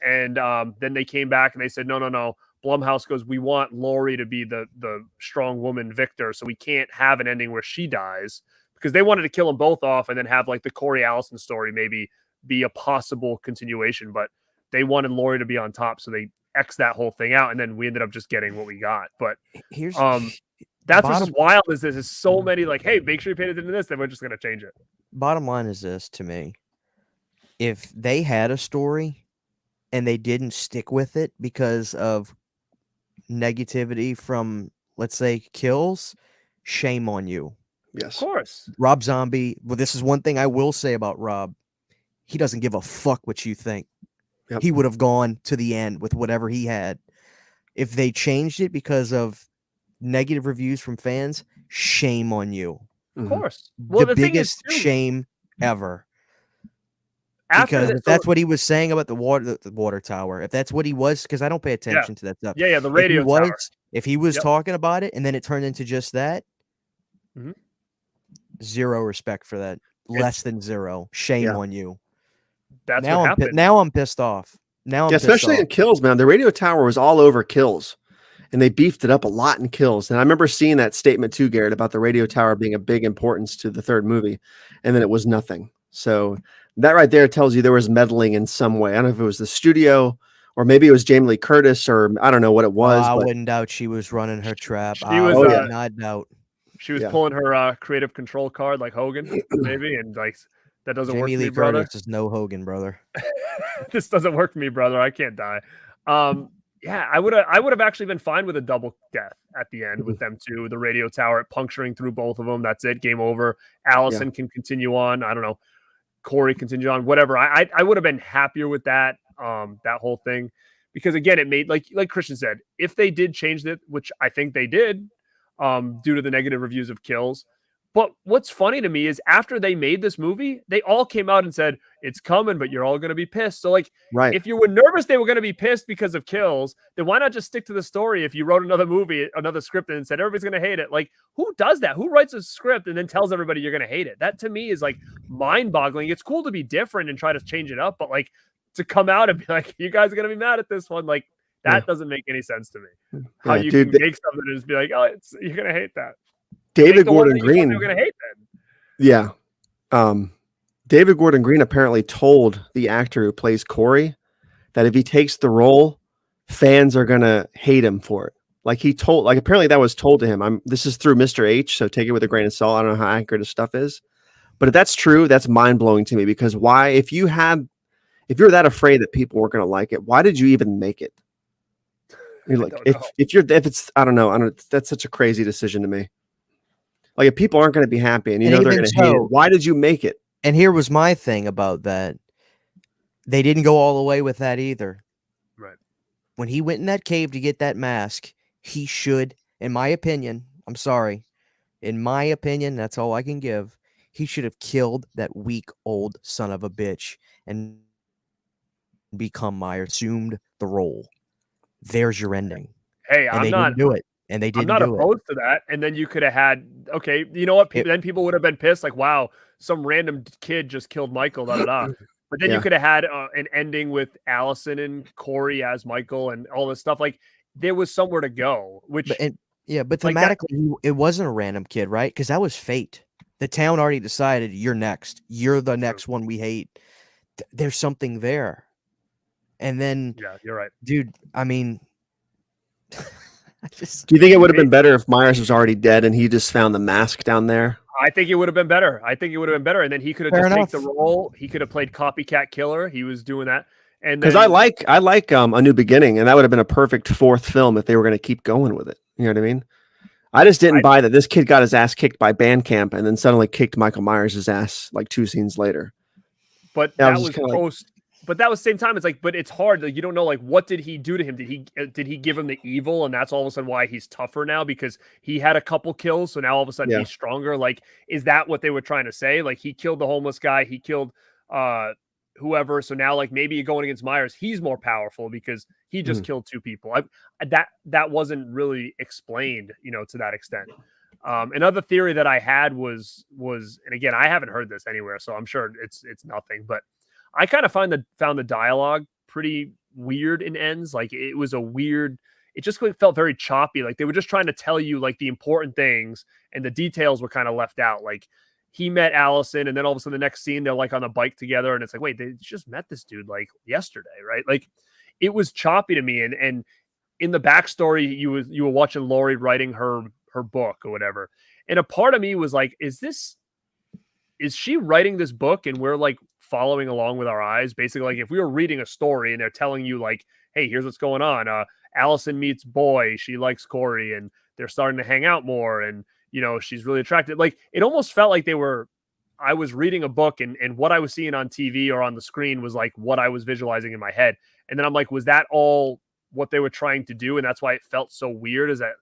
And then they came back and they said, no. Blumhouse goes, we want Laurie to be the strong woman victor, so we can't have an ending where she dies, because they wanted to kill them both off and then have like the Corey Allison story maybe be a possible continuation, but they wanted Laurie to be on top, so they X that whole thing out, and then we ended up just getting what we got. But Here's that's what's just wild is there's so many like, hey, make sure you pay attention to this, then we're just gonna change it. bottom line is this to me. If they had a story and they didn't stick with it because of negativity from, let's say, kills, shame on you. Yes. Of course. Rob Zombie, well, this is one thing I will say about Rob. He doesn't give a fuck what you think. Yep. He would have gone to the end with whatever he had. If they changed it because of negative reviews from fans, shame on you. Of course. Well, The thing is, biggest too, shame ever. after Because this, if that's what he was saying about the water tower, if that's what he was, because I don't pay attention to that stuff. yeah, the radio tower. If he was Yep. talking about it and then it turned into just that, Mhm. zero respect for that. Less than zero. Shame Yeah. on you. That's now what I'm happened. now I'm pissed off. Now I'm Yeah, pissed especially off. in Kills, man. The radio tower was all over Kills, and they beefed it up a lot in Kills. And I remember seeing that statement too, Garrett, about the radio tower being a big importance to the third movie, and then it was nothing. So that right there tells you there was meddling in some way. I don't know if it was the studio or maybe it was Jamie Lee Curtis, or I don't know what it was. I but wouldn't doubt she was running her trap. She I was, would not doubt. She was Yeah. pulling her creative control card like Hogan, maybe, and like that doesn't work Jamie for Lee me, brother. Curtis is no Hogan, brother. This doesn't work for me, brother. I can't die. Yeah, I would have actually been fine with a double death at the end with them two, the radio tower puncturing through both of them. That's it. Game over. Allison can continue on. I don't know. Corey continue on. Whatever. I would have been happier with that. That whole thing, because again, it made like Christian said, if they did change it, which I think they did, due to the negative reviews of Kills. But what's funny to me is after they made this movie, they all came out and said, it's coming, but you're all going to be pissed. So like, Right. if you were nervous they were going to be pissed because of Kills, then why not just stick to the story? If you wrote another movie, another script, and said everybody's going to hate it, like who does that? Who writes a script and then tells everybody you're going to hate it? That to me is like mind-boggling. It's cool to be different and try to change it up, but like to come out and be like, you guys are going to be mad at this one, like that doesn't make any sense to me. How you can make something and just be like, oh, you're going to hate that. David Gordon Green. You're going to hate that. Yeah. David Gordon Green apparently told the actor who plays Corey that if he takes the role, fans are going to hate him for it. Like apparently that was told to him. This is through Mr. H, so take it with a grain of salt. I don't know how accurate his stuff is, but if that's true, that's mind blowing to me, because why, if you're that afraid that people weren't going to like it, why did you even make it? You're like, I don't know. That's such a crazy decision to me. Like if people aren't going to be happy and you know they're going to hate it, why did you make it? And here was my thing about that. They didn't go all the way with that either. Right. When he went in that cave to get that mask, he should, in my opinion, I'm sorry, in my opinion, that's all I can give, he should have killed that weak old son of a bitch and become Myers, assumed the role. There's your ending. Hey, and they didn't do it. And they didn't. I'm not opposed to that. And then you could have had, okay, you know what? Then people would have been pissed, like, wow, some random kid just killed Michael. Da da da. But then you could have had an ending with Allison and Corey as Michael and all this stuff. Like there was somewhere to go. Which, but like thematically, it wasn't a random kid, right? Because that was fate. The town already decided you're next. You're the next one we hate. There's something there. And then, yeah, you're right, dude. I mean. Do you think it would have been better if Myers was already dead and he just found the mask down there? I think it would have been better. And then he could have just taken the role. He could have played copycat killer. He was doing that. And because I like A New Beginning, and that would have been a perfect fourth film if they were going to keep going with it. You know what I mean? I just didn't buy that this kid got his ass kicked by Bandcamp and then suddenly kicked Michael Myers' ass like 2 scenes later. But that was post. But that was the same time. It's like, but it's hard. Like you don't know, like what did he do to him? Did he give him the evil, and that's all of a sudden why he's tougher now because he had a couple kills, so now all of a sudden he's stronger. Like, is that what they were trying to say? Like he killed the homeless guy, he killed whoever. So now, like maybe going against Myers, he's more powerful because he just killed 2 people. That wasn't really explained, to that extent. Another theory that I had was, and again, I haven't heard this anywhere, so I'm sure it's nothing, but I kind of found the dialogue pretty weird in Ends. Like it was a weird, it just felt very choppy. Like they were just trying to tell you like the important things and the details were kind of left out. Like he met Allison and then all of a sudden the next scene, they're like on the bike together and it's like, wait, they just met this dude like yesterday. Right. Like it was choppy to me. And in the backstory, you were watching Lori writing her book or whatever. And a part of me was like, is she writing this book and we're like following along with our eyes? Basically, like if we were reading a story and they're telling you like, hey, here's what's going on. Allison meets Boy. She likes Corey and they're starting to hang out more. And, you know, she's really attracted. Like it almost felt like I was reading a book and what I was seeing on TV or on the screen was like what I was visualizing in my head. And then I'm like, was that all what they were trying to do? And that's why it felt so weird, is that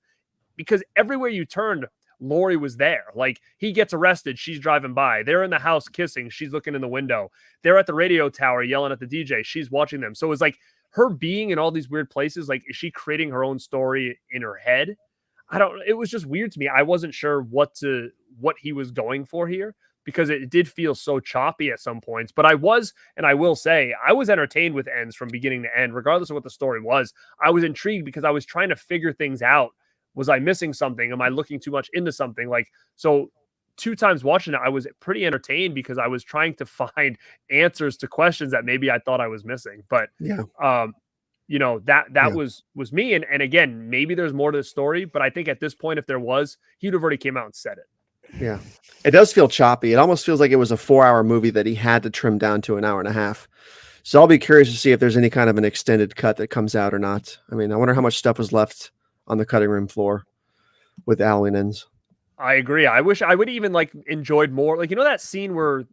because everywhere you turned, Lori was there. Like he gets arrested, she's driving by. They're in the house kissing, she's looking in the window. They're at the radio tower yelling at the DJ, she's watching them. So it was like her being in all these weird places. Like, is she creating her own story in her head? It was just weird to me. I wasn't sure what he was going for here, because it did feel so choppy at some points. But I will say, I was entertained with ends from beginning to end, regardless of what the story was. I was intrigued because I was trying to figure things out. Was I missing something? Am I looking too much into something? Like, so 2 times watching it, I was pretty entertained because I was trying to find answers to questions that maybe I thought I was missing. But Yeah. you know, that was me. And again, maybe there's more to the story, but I think at this point, if there was, he'd have already came out and said it. Yeah. It does feel choppy. It almost feels like it was a 4-hour movie that he had to trim down to an hour and a half. So I'll be curious to see if there's any kind of an extended cut that comes out or not. I mean, I wonder how much stuff was left on the cutting room floor with Halloween Ends. I agree. I wish I would even like enjoyed more. Like, you know, that scene where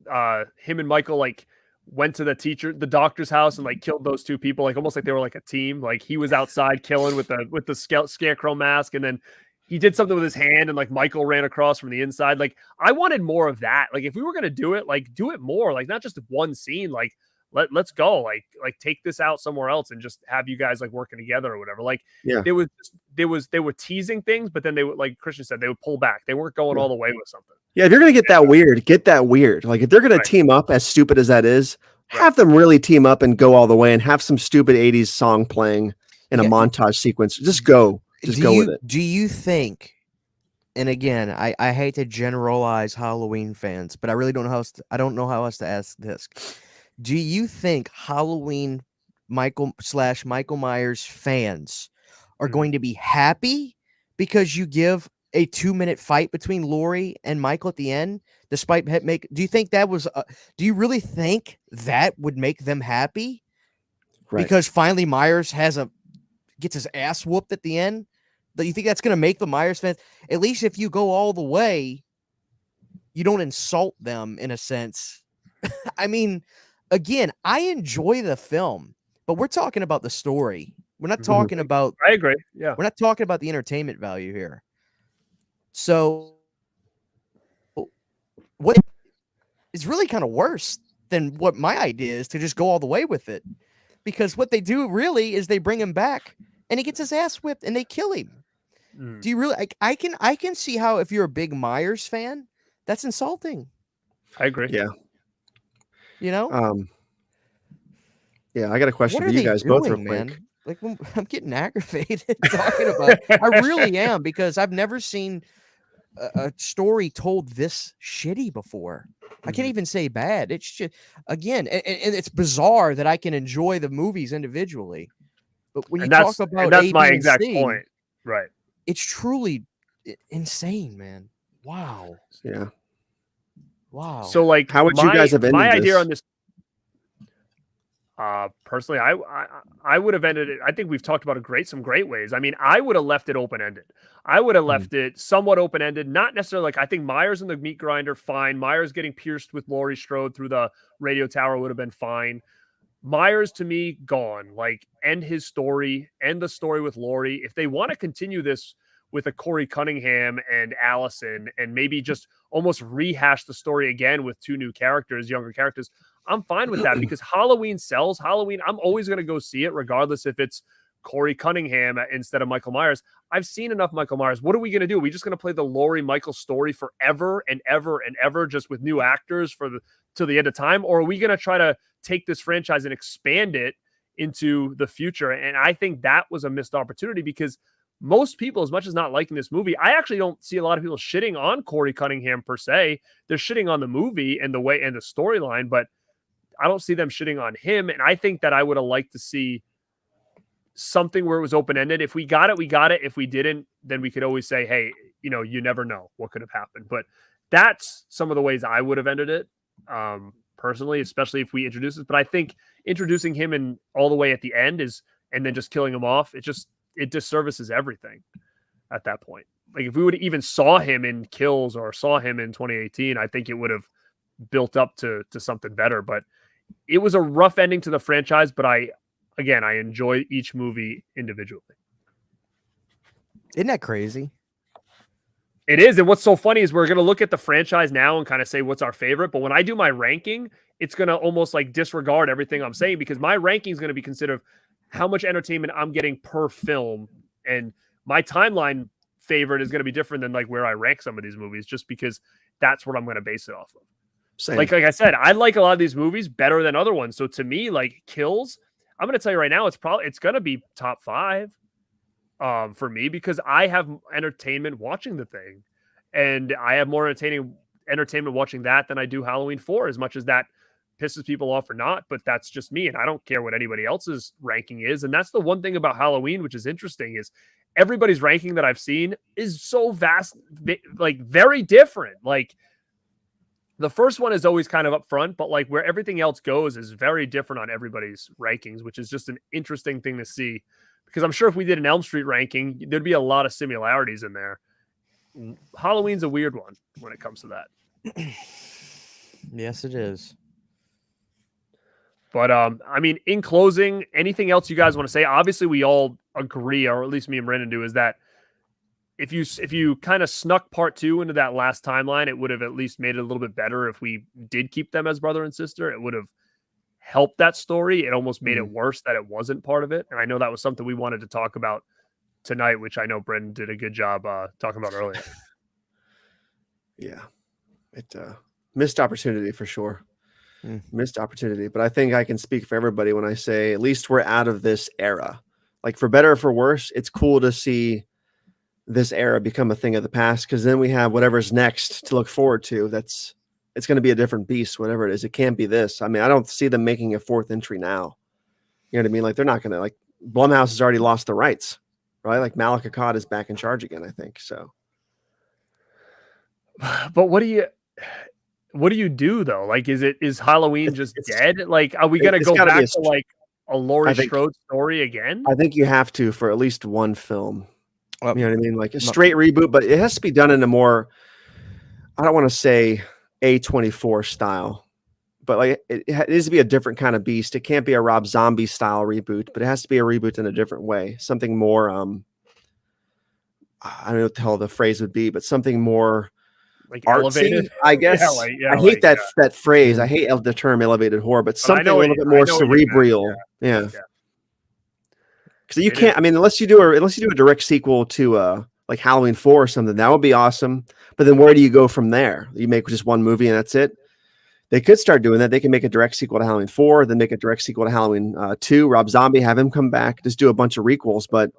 him and Michael like went to the doctor's house and like killed those 2 people, like almost like they were like a team. Like he was outside killing with the scarecrow mask, and then he did something with his hand and like Michael ran across from the inside. Like I wanted more of that. Like if we were going to do it, like do it more, like not just one scene, like let's go, like take this out somewhere else and just have you guys like working together or whatever. Like they were teasing things, but then they would, like Christian said, they would pull back. They weren't going all the way with something. Yeah. If you're going to get that weird. Like if they're going to team up, as stupid as that is, have them really team up and go all the way and have some stupid 80s song playing in a montage sequence. Just go with it. Do you think, and again, I hate to generalize Halloween fans, but I really don't know how else to ask this. Do you think Halloween Michael Myers fans are going to be happy because you give a 2-minute fight between Lori and Michael at the end, despite do you think that was do you really think that would make them happy? Right. Because finally Myers gets his ass whooped at the end? Do you think that's going to make the Myers fans, at least if you go all the way, you don't insult them in a sense? I mean, again, I enjoy the film, but we're talking about the story. We're not talking about. I agree. Yeah. We're not talking about the entertainment value here. So what is really kind of worse than what my idea is, to just go all the way with it, because what they do really is they bring him back and he gets his ass whipped and they kill him. Do you really? I can see how, if you're a big Myers fan, that's insulting. I agree. Yeah. You know? Yeah, I got a question for you guys both real quick. Man? Like, I'm getting aggravated talking about it. I really am, because I've never seen a story told this shitty before. I can't even say bad. It's just, again, and it's bizarre that I can enjoy the movies individually. But when you talk about that's my exact point. Right. It's truly insane, man. Wow. Yeah. Wow. So, like, how would you guys have ended my this? idea on this? Personally, I would have ended it. I think we've talked about some great ways. I mean, I would have left it open-ended. I would have left it somewhat open-ended, not necessarily like, I think Myers and the meat grinder, fine. Myers getting pierced with Laurie Strode through the radio tower would have been fine. Myers, to me, gone. Like, end his story, end the story with Laurie. If they want to continue this with a Corey Cunningham and Allison, and maybe just almost rehash the story again with 2 new characters, younger characters, I'm fine with that, because Halloween sells. Halloween, I'm always going to go see it, regardless if it's Corey Cunningham instead of Michael Myers. I've seen enough Michael Myers. What are we going to do? Are we just going to play the Laurie Michael story forever and ever and ever, just with new actors till the end of time? Or are we going to try to take this franchise and expand it into the future. And I think that was a missed opportunity because most people, as much as not liking this movie, I actually don't see a lot of people shitting on Corey Cunningham per se. They're shitting on the movie and the way and the storyline, but I don't see them shitting on him. And I think that I would have liked to see something where it was open-ended. If we got it, we got it. If we didn't, then we could always say, hey, you never know what could have happened. But that's some of the ways I would have ended it, personally, especially if we introduce this. But I think introducing him in all the way at the end and then just killing him off, it disservices everything at that point. Like if we would even saw him in Kills or saw him in 2018, I think it would have built up to something better. But it was a rough ending to the franchise, but I enjoy each movie individually. Isn't that crazy? It is. And what's so funny is we're going to look at the franchise now and kind of say what's our favorite. But when I do my ranking, it's going to almost like disregard everything I'm saying because my ranking is going to be considered how much entertainment I'm getting per film. And my timeline favorite is going to be different than like where I rank some of these movies just because that's what I'm going to base it off of. Same. Like I said, I like a lot of these movies better than other ones. So to me, like Kills, I'm going to tell you right now, it's going to be top 5 for me because I have entertainment watching the thing, and I have more entertainment watching that than I do Halloween 4. As much as that pisses people off or not, but that's just me, and I don't care what anybody else's ranking is. And that's the one thing about Halloween, which is interesting, is everybody's ranking that I've seen is so vast, like very different. Like the first one is always kind of up front, but like where everything else goes is very different on everybody's rankings, which is just an interesting thing to see. Because I'm sure if we did an Elm Street ranking, there'd be a lot of similarities in there. Halloween's a weird one when it comes to that. Yes, it is. But I mean, in closing, anything else you guys want to say? Obviously, we all agree, or at least me and Brandon do, is that if you kind of snuck part 2 into that last timeline, it would have at least made it a little bit better. If we did keep them as brother and sister, it would have helped that story. It almost made it worse that it wasn't part of it. And I know that was something we wanted to talk about tonight, which I know Brendan did a good job talking about earlier. Yeah, it missed opportunity for sure. Missed opportunity. But I think I can speak for everybody when I say at least we're out of this era. Like for better or for worse, it's cool to see this era become a thing of the past, because then we have whatever's next to look forward to. It's going to be a different beast, whatever it is. It can't be this. I mean, I don't see them making a 4th entry now. You know what I mean? Like they're not going to, like Blumhouse has already lost the rights, right? Like Malik Akkad is back in charge again, I think. So, but what do you do though? Like, is Halloween just dead? Like, are we going to go back to like a Laurie Strode story again? I think you have to for at least one film. You know what I mean? Like a straight reboot, but it has to be done in a more, I don't want to say A24 style, but like it needs to be a different kind of beast. It can't be a Rob Zombie style reboot, but it has to be a reboot in a different way. Something more, I don't know what the hell the phrase would be, but something more like artsy, elevated, I guess. I hate that phrase. I hate the term elevated horror, but something a little bit more cerebral. Yeah. Because you can't, I mean, unless you do a direct sequel to like Halloween 4 or something, that would be awesome. But then where do you go from there? You make just one movie and that's it. They could start doing that. They can make a direct sequel to Halloween 4, then make a direct sequel to Halloween 2. Rob Zombie, have him come back, just do a bunch of requels. But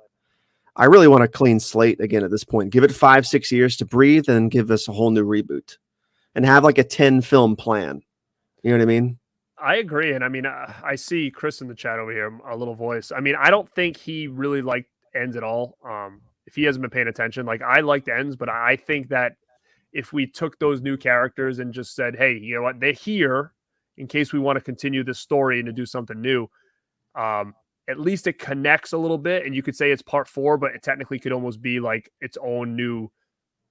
I really want a clean slate again at this point. Give it 5-6 years to breathe and give us a whole new reboot and have like a 10 film plan. You know what I mean? I agree. And I mean, I see Chris in the chat over here, a little voice. I mean, I don't think he really liked Ends at all. If he hasn't been paying attention, like I liked Ends, but I think that if we took those new characters and just said, hey, you know what, they're here in case we want to continue this story and to do something new, at least it connects a little bit. And you could say it's part 4, but it technically could almost be like its own new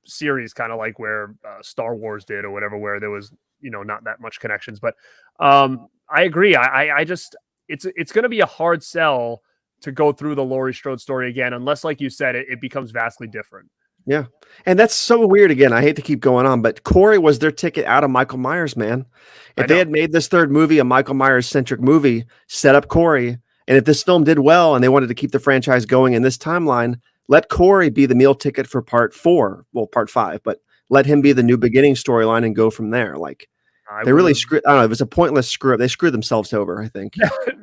series, kind of like where Star Wars did or whatever, where there was, not that much connections. But I agree. I just, it's going to be a hard sell to go through the Laurie Strode story again, unless, like you said, it becomes vastly different. Yeah. And that's so weird. Again, I hate to keep going on, but Corey was their ticket out of Michael Myers, man. If they had made this third movie a Michael Myers centric movie, set up Corey, and if this film did well and they wanted to keep the franchise going in this timeline, let Corey be the meal ticket for part 4, well, part 5, but let him be the new beginning storyline and go from there. Like, They really screwed. I don't know. It was a pointless screw up. They screwed themselves over, I think.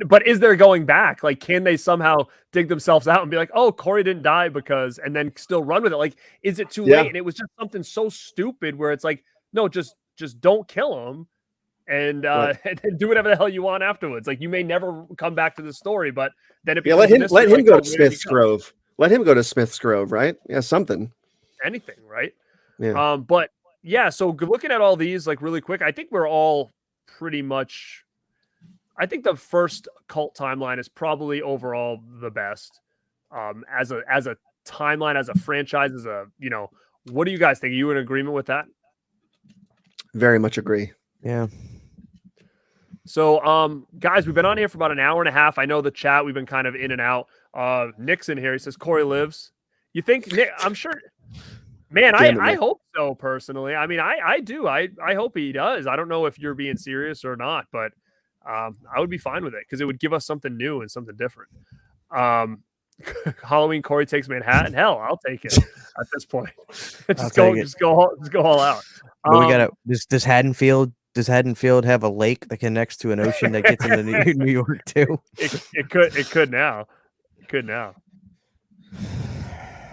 But is there going back? Like, can they somehow dig themselves out and be like, "Oh, Corey didn't die because," and then still run with it? Like, is it too late? And it was just something so stupid where it's like, no, just don't kill him, and and then do whatever the hell you want afterwards. Like, you may never come back to the story, but then it let him go to Smith's Grove. Let him go to Smith's Grove, right? Yeah, something. Anything, right? Yeah. But yeah, so looking at all these, like, really quick, I think we're all pretty much. I think the first cult timeline is probably overall the best. As a timeline, as a franchise, as a, what do you guys think? Are you in agreement with that? Very much agree. Yeah. So, guys, we've been on here for about an hour and a half. I know the chat, we've been kind of in and out. Nick's in here. He says Corey lives. You think Nick? I'm sure. Man, I hope so, personally. I mean, I do. I hope he does. I don't know if you're being serious or not, but I would be fine with it because it would give us something new and something different. Halloween Corey takes Manhattan. Hell, I'll take it at this point. just go all out. But we gotta. Does Haddonfield have a lake that connects to an ocean that gets into New York too? It could now. It could now.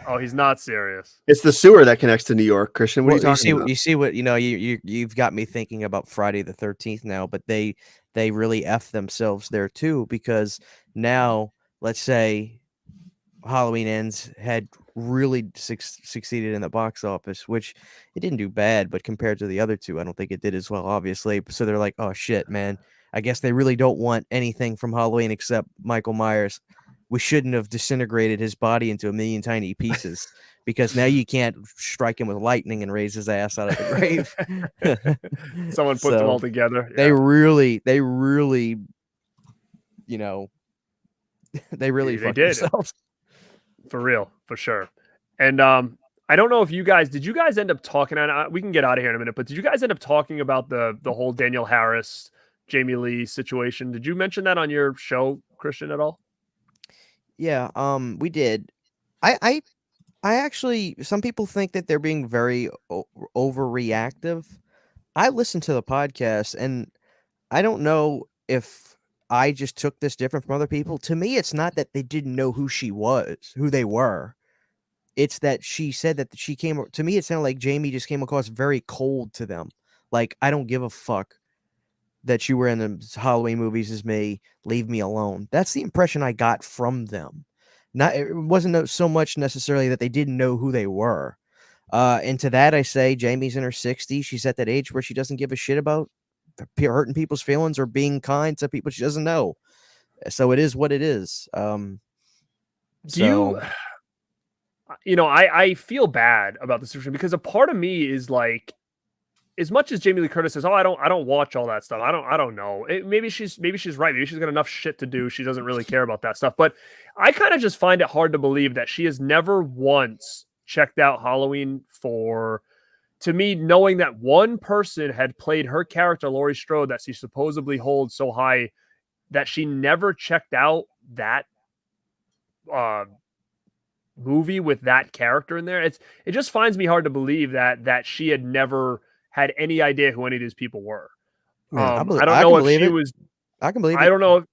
Oh, he's not serious. It's the sewer that connects to New York, Christian. What are you talking about? You see what you've got me thinking about Friday the 13th now, but they really F themselves there too, because now let's say Halloween Ends had really succeeded in the box office, which it didn't do bad, but compared to the other two, I don't think it did as well, obviously. So they're like, oh shit, man, I guess they really don't want anything from Halloween except Michael Myers. We shouldn't have disintegrated his body into a million tiny pieces, because now you can't strike him with lightning and raise his ass out of the grave. Someone put them all together. Yeah. They really, they fucked themselves. For real, for sure. And I don't know if did you guys end up talking on, we can get out of here in a minute, but did you guys end up talking about the whole Danielle Harris, Jamie Lee situation? Did you mention that on your show, Christian, at all? Yeah, we did. I actually, some people think that they're being very overreactive. I listened to the podcast, and I don't know if I just took this different from other people. To me, it's not that they didn't know who they were. It's that she said that she came, to me, it sounded like Jamie just came across very cold to them. Like, I don't give a fuck that you were in the Halloween movies as me. Leave me alone. That's the impression I got from them. It wasn't so much necessarily that they didn't know who they were. And to that, I say Jamie's in her 60s. She's at that age where she doesn't give a shit about hurting people's feelings or being kind to people she doesn't know. So it is what it is. I feel bad about the situation, because a part of me is like, as much as Jamie Lee Curtis says, "Oh, I don't watch all that stuff. I don't know." Maybe she's right. Maybe she's got enough shit to do. She doesn't really care about that stuff. But I kind of just find it hard to believe that she has never once checked out Halloween 4. To me, knowing that one person had played her character, Laurie Strode, that she supposedly holds so high, that she never checked out that movie with that character in there. It just finds me hard to believe that she had never had any idea who any of these people were. I don't know if she was. I can believe it. I don't know if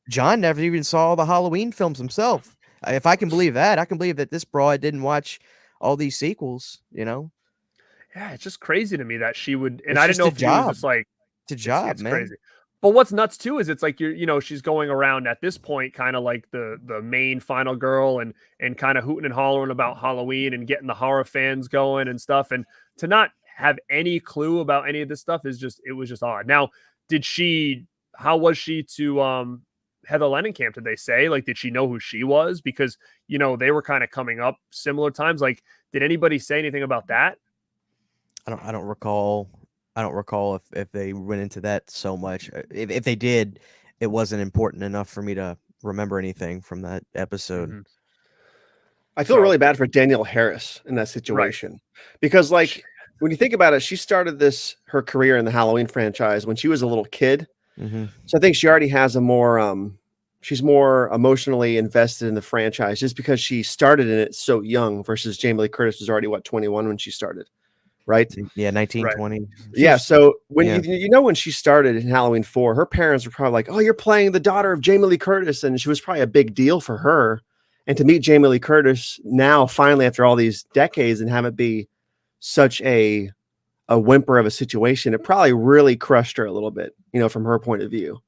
John never even saw the Halloween films himself. If I can believe that, I can believe that this broad didn't watch all these sequels. Yeah, it's just crazy to me that she would. And it's I didn't know if she was just like, it's a job, it's man. Crazy. But what's nuts too is it's like she's going around at this point kind of like the main final girl and kind of hooting and hollering about Halloween and getting the horror fans going and stuff. And to not have any clue about any of this stuff was just odd. Now, how was she to Heather Langenkamp? Did they say, like, did she know who she was? Because, they were kind of coming up similar times. Like, did anybody say anything about that? I don't recall. I don't recall if they went into that so much. If they did, it wasn't important enough for me to remember anything from that episode. Mm-hmm. I feel really bad for Danielle Harris in that situation, because, like, when you think about it, she started her career in the Halloween franchise when she was a little kid. Mm-hmm. So I think she already has she's more emotionally invested in the franchise just because she started in it so young, versus Jamie Lee Curtis was already 21 when she started. right? Yeah, 1920. Yeah. So when yeah. you know when she started in Halloween 4, her parents were probably like, "Oh, you're playing the daughter of Jamie Lee Curtis," and she was probably a big deal for her. And to meet Jamie Lee Curtis now, finally after all these decades, and have it be such a whimper of a situation, it probably really crushed her a little bit, you know, from her point of view.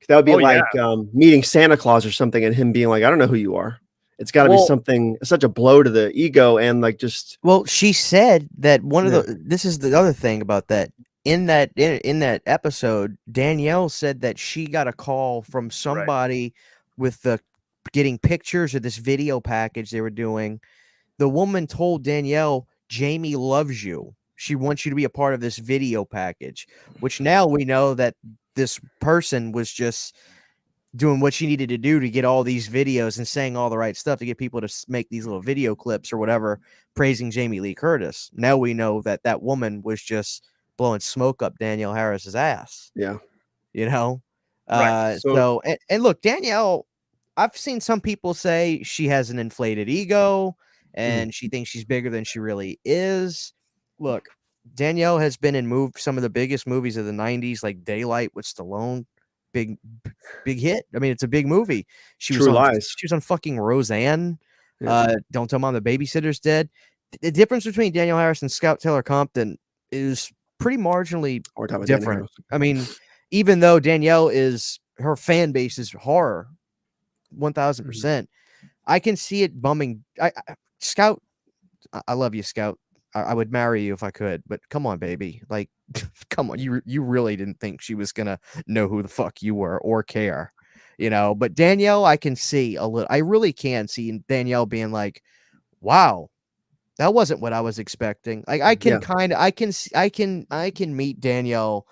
That would be like meeting Santa Claus or something, and him being like, "I don't know who you are." It's got to be something, such a blow to the ego, and like just. Well, she said that one of the. This is the other thing about that. In that episode, Danielle said that she got a call from somebody with the getting pictures of this video package they were doing. The woman told Danielle, "Jamie loves you. She wants you to be a part of this video package," which now we know that this person was just doing what she needed to do to get all these videos and saying all the right stuff to get people to make these little video clips or whatever, praising Jamie Lee Curtis. Now we know that that woman was just blowing smoke up Danielle Harris's ass. Yeah. You know? Right. So and look, Danielle, I've seen some people say she has an inflated ego and she thinks she's bigger than she really is. Look, Danielle has been in some of the biggest movies of the 90s, like Daylight with Stallone. Big hit. I mean, it's a big movie. She was on fucking Roseanne. Don't Tell Mom the Babysitter's Dead. The difference between Danielle Harris and Scout Taylor Compton is pretty marginally different. I mean, even though Danielle her fan base is horror, 1000%. I can see it bumming. Scout, I love you, Scout. I would marry you if I could, but come on, baby. Like, come on. You really didn't think she was gonna know who the fuck you were or care, you know? But Danielle, I can see a little. I really can see Danielle being like, "Wow, that wasn't what I was expecting." Like, I can meet Danielle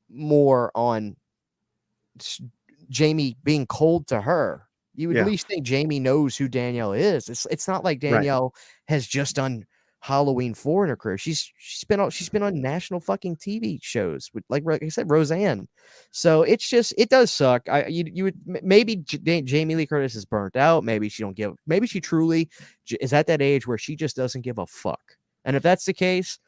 more on Jamie being cold to her. You would at least think Jamie knows who Danielle is. It's not like Danielle has just done Halloween 4 in her career. She's been on national fucking TV shows with, like I said, Roseanne. So it does suck. You would maybe Jamie Lee Curtis is burnt out. Maybe she truly is at that age where she just doesn't give a fuck. And if that's the case,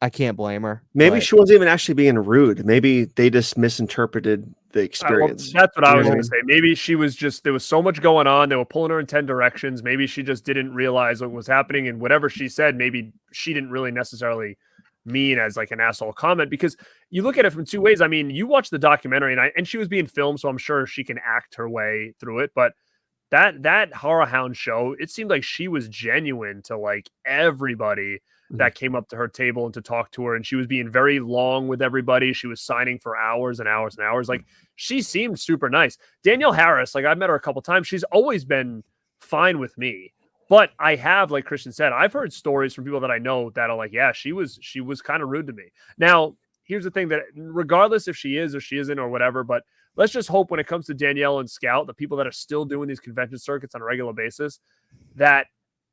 I can't blame her. Maybe she wasn't even actually being rude. Maybe they just misinterpreted the experience. That's what I was going to say. Maybe she was there was so much going on. They were pulling her in 10 directions. Maybe she just didn't realize what was happening. And whatever she said, maybe she didn't really necessarily mean as like an asshole comment, because you look at it from two ways. I mean, you watch the documentary and she was being filmed, so I'm sure she can act her way through it. But that Horror Hound show, it seemed like she was genuine to like everybody that came up to her table and to talk to her. And she was being very long with everybody. She was signing for hours and hours and hours. Like, she seemed super nice. Danielle Harris, like, I've met her a couple times. She's always been fine with me. But I have, like Christian said, I've heard stories from people that I know that are like, yeah, she was kind of rude to me. Now, here's the thing, that regardless if she is or she isn't or whatever, but let's just hope when it comes to Danielle and Scout, the people that are still doing these convention circuits on a regular basis, that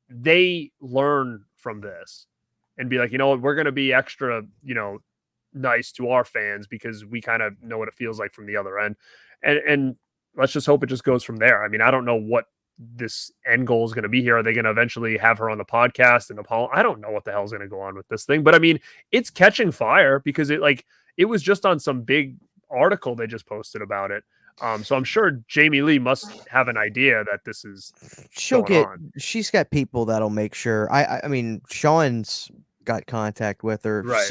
they learn from this and be like, you know what, we're going to be extra, you know, nice to our fans because we kind of know what it feels like from the other end. And let's just hope it just goes from there. I mean, I don't know what this end goal is going to be here. Are they going to eventually have her on the podcast and I don't know what the hell is going to go on with this thing, but I mean, it's catching fire because it was just on some big article they just posted about it. So I'm sure Jamie Lee must have an idea that this is she's got people that'll make sure. I mean, Sean's got contact with her. Right.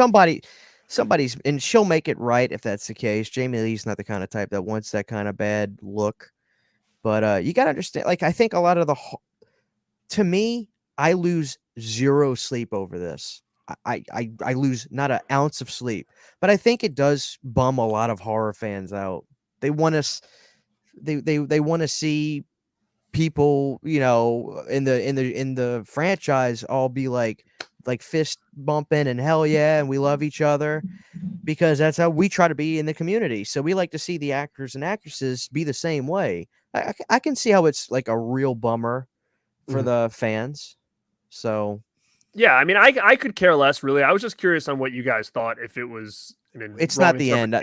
Somebody's, and she'll make it right if that's the case. Jamie Lee's not the kind of type that wants that kind of bad look. But you got to understand, like, I think a lot of to me, I lose zero sleep over this. I lose not an ounce of sleep, but I think it does bum a lot of horror fans out. They want us, they want to see people, you know, in the franchise all be like fist bumping and hell yeah, and we love each other, because that's how we try to be in the community. So we like to see the actors and actresses be the same way. I can see how it's like a real bummer for the fans. So yeah, I mean, I could care less, really. I was just curious on what you guys thought, if it was it's not the end.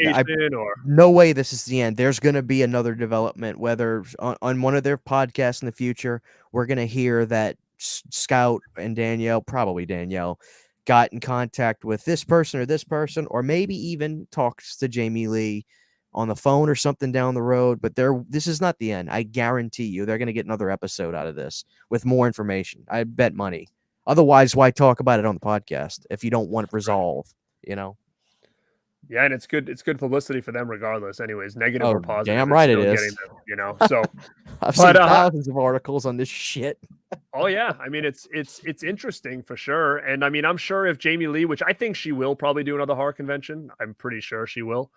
No way this is the end. There's going to be another development, whether on one of their podcasts in the future, we're going to hear that Scout and Danielle, probably Danielle, got in contact with this person, or maybe even talks to Jamie Lee on the phone or something down the road. But this is not the end. I guarantee you they're going to get another episode out of this with more information. I bet money. Otherwise, why talk about it on the podcast if you don't want to resolve, you know? Yeah, and it's good publicity for them regardless. Anyways, negative Oh, or positive. damn right it still is. getting them, you know. So I've seen thousands of articles on this shit. Oh yeah, I mean it's interesting for sure, and I mean I'm sure if Jamie Lee, which I think she will probably do another horror convention, I'm pretty sure she will.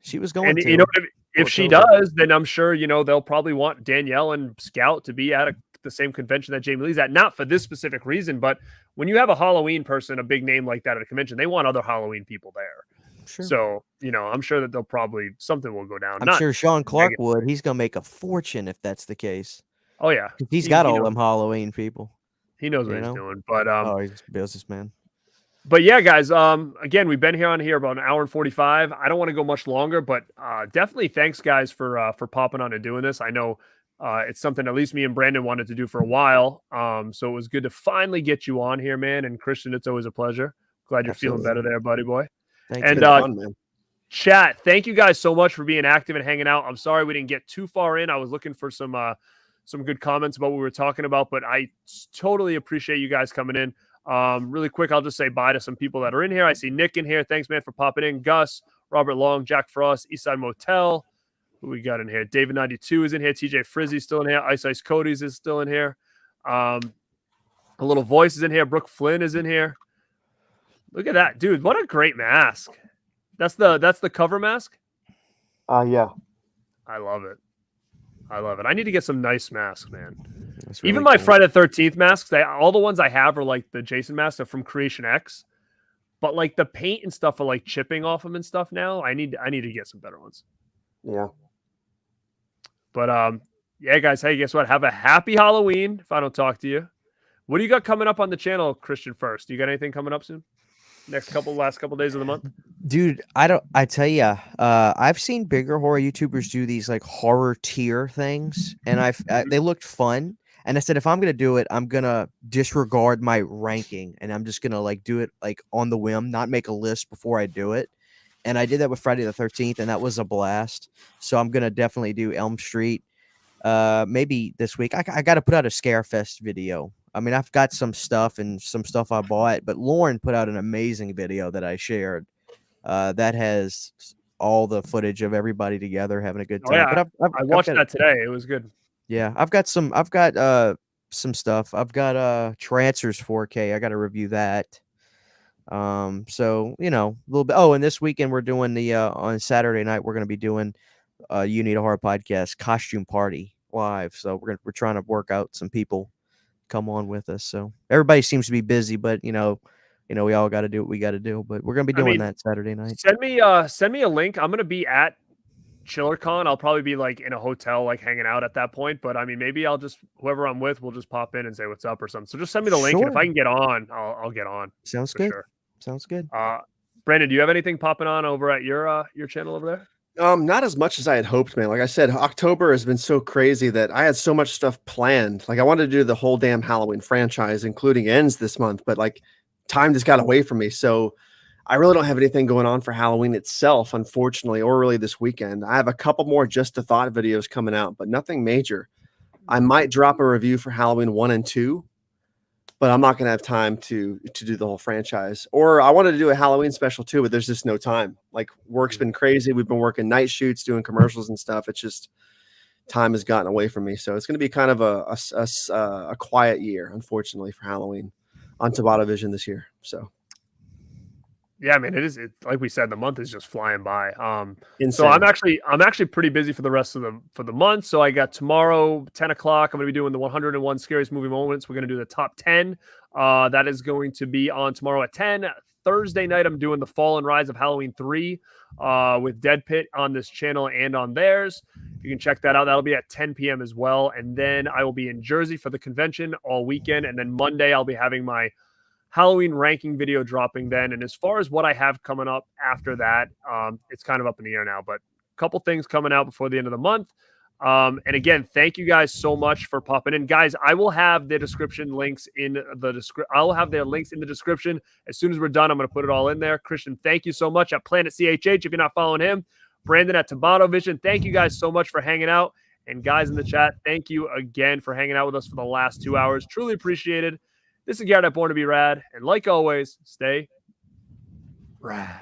She was going and to. You know, if she does, then I'm sure you know they'll probably want Danielle and Scout to be at the same convention that Jamie Lee's at, not for this specific reason, but when you have a Halloween person, a big name like that at a convention, they want other Halloween people there. Sure. So, you know, I'm sure that they'll probably something will go down. I'm sure Sean Clark would. He's gonna make a fortune if that's the case. Oh yeah, he's got all them Halloween people. He knows what he's doing, but he's a businessman. But yeah, guys, again, we've been here about an hour and 45. I don't want to go much longer, but definitely thanks, guys, for popping on and doing this. I know it's something at least me and Brandon wanted to do for a while. So it was good to finally get you on here, man. And Christian, it's always a pleasure. Glad you're feeling better there, buddy boy. Thanks. And fun, man. Chat, thank you guys so much for being active and hanging out. I'm sorry we didn't get too far in. I was looking for some good comments about what we were talking about, but I totally appreciate you guys coming in. Really quick, I'll just say bye to some people that are in here. I see Nick in here. Thanks, man, for popping in. Gus, Robert Long, Jack Frost, Eastside Motel. Who we got in here? David 92 is in here. TJ Frizzy's still in here. Ice Cody's is still in here. A Little Voice is in here. Brooke Flynn is in here. Look at that, dude. What a great mask. That's the cover mask? Yeah. I love it. I need to get some nice masks, man. Really Even my cool. Friday the 13th masks, all the ones I have are like the Jason masks are from Creation X. But like the paint and stuff are like chipping off them and stuff now. I need to get some better ones. Yeah. But yeah, guys, hey, guess what? Have a happy Halloween if I don't talk to you. What do you got coming up on the channel, Christian, first? Do you got anything coming up soon? Last couple days of the month? Dude, I tell you, I've seen bigger horror YouTubers do these like horror tier things, and they looked fun. And I said, if I'm gonna do it, I'm gonna disregard my ranking, and I'm just gonna like do it like on the whim, not make a list before I do it. And I did that with Friday the 13th, and that was a blast. So I'm gonna definitely do Elm Street. Maybe this week. I got to put out a Scarefest video. I mean, I've got some stuff I bought, but Lauren put out an amazing video that I shared. That has all the footage of everybody together having a good time. Oh, yeah. But I watched that today. It was good. Yeah, I've got some stuff. I've got Trancers 4K. I got to review that. So you know, a little bit. Oh, and this weekend we're doing the on Saturday night we're going to be doing You Need a Horror Podcast costume party live. So we're trying to work out some people come on with us. So everybody seems to be busy, but you know, we all got to do what we got to do. But we're gonna be doing that Saturday night. Send me a link. I'm gonna be at ChillerCon. I'll probably be like in a hotel, like hanging out at that point. But I mean, maybe I'll just whoever I'm with, we'll just pop in and say what's up or something. So just send me the link, and if I can get on, I'll get on. Sounds good. Sure. Sounds good. Brandon, do you have anything popping on over at your channel over there? Not as much as I had hoped, man. Like I said, October has been so crazy that I had so much stuff planned. Like I wanted to do the whole damn Halloween franchise, including Ends this month, but like time just got away from me. So I really don't have anything going on for Halloween itself, unfortunately, or really this weekend. I have a couple more Just a Thought videos coming out, but nothing major. I might drop a review for Halloween 1 and 2, but I'm not going to have time to do the whole franchise. Or I wanted to do a Halloween special too, but there's just no time. Like work's been crazy. We've been working night shoots, doing commercials and stuff. It's just time has gotten away from me. So it's going to be kind of a quiet year, unfortunately, for Halloween on Tabata Vision this year. So. Yeah, I mean, it is. Like we said, the month is just flying by. Insane. So I'm actually pretty busy for the rest of the month. So I got tomorrow 10 o'clock. I'm going to be doing the 101 scariest movie moments. We're going to do the top 10. That is going to be on tomorrow at 10. Thursday night, I'm doing the Fall and Rise of Halloween 3 with Dead Pit on this channel and on theirs. You can check that out. That'll be at 10 p.m. as well. And then I will be in Jersey for the convention all weekend. And then Monday, I'll be having my Halloween ranking video dropping then. And as far as what I have coming up after that, it's kind of up in the air now, but a couple things coming out before the end of the month. And again, thank you guys so much for popping in. Guys, I will have the description links in the description. I'll have their links in the description. As soon as we're done, I'm going to put it all in there. Christian, thank you so much at Planet CHH if you're not following him. Brandon at Tomato Vision, thank you guys so much for hanging out. And guys in the chat, thank you again for hanging out with us for the last 2 hours. Truly appreciated. This is Garrett at Born2beRad. And like always, stay rad.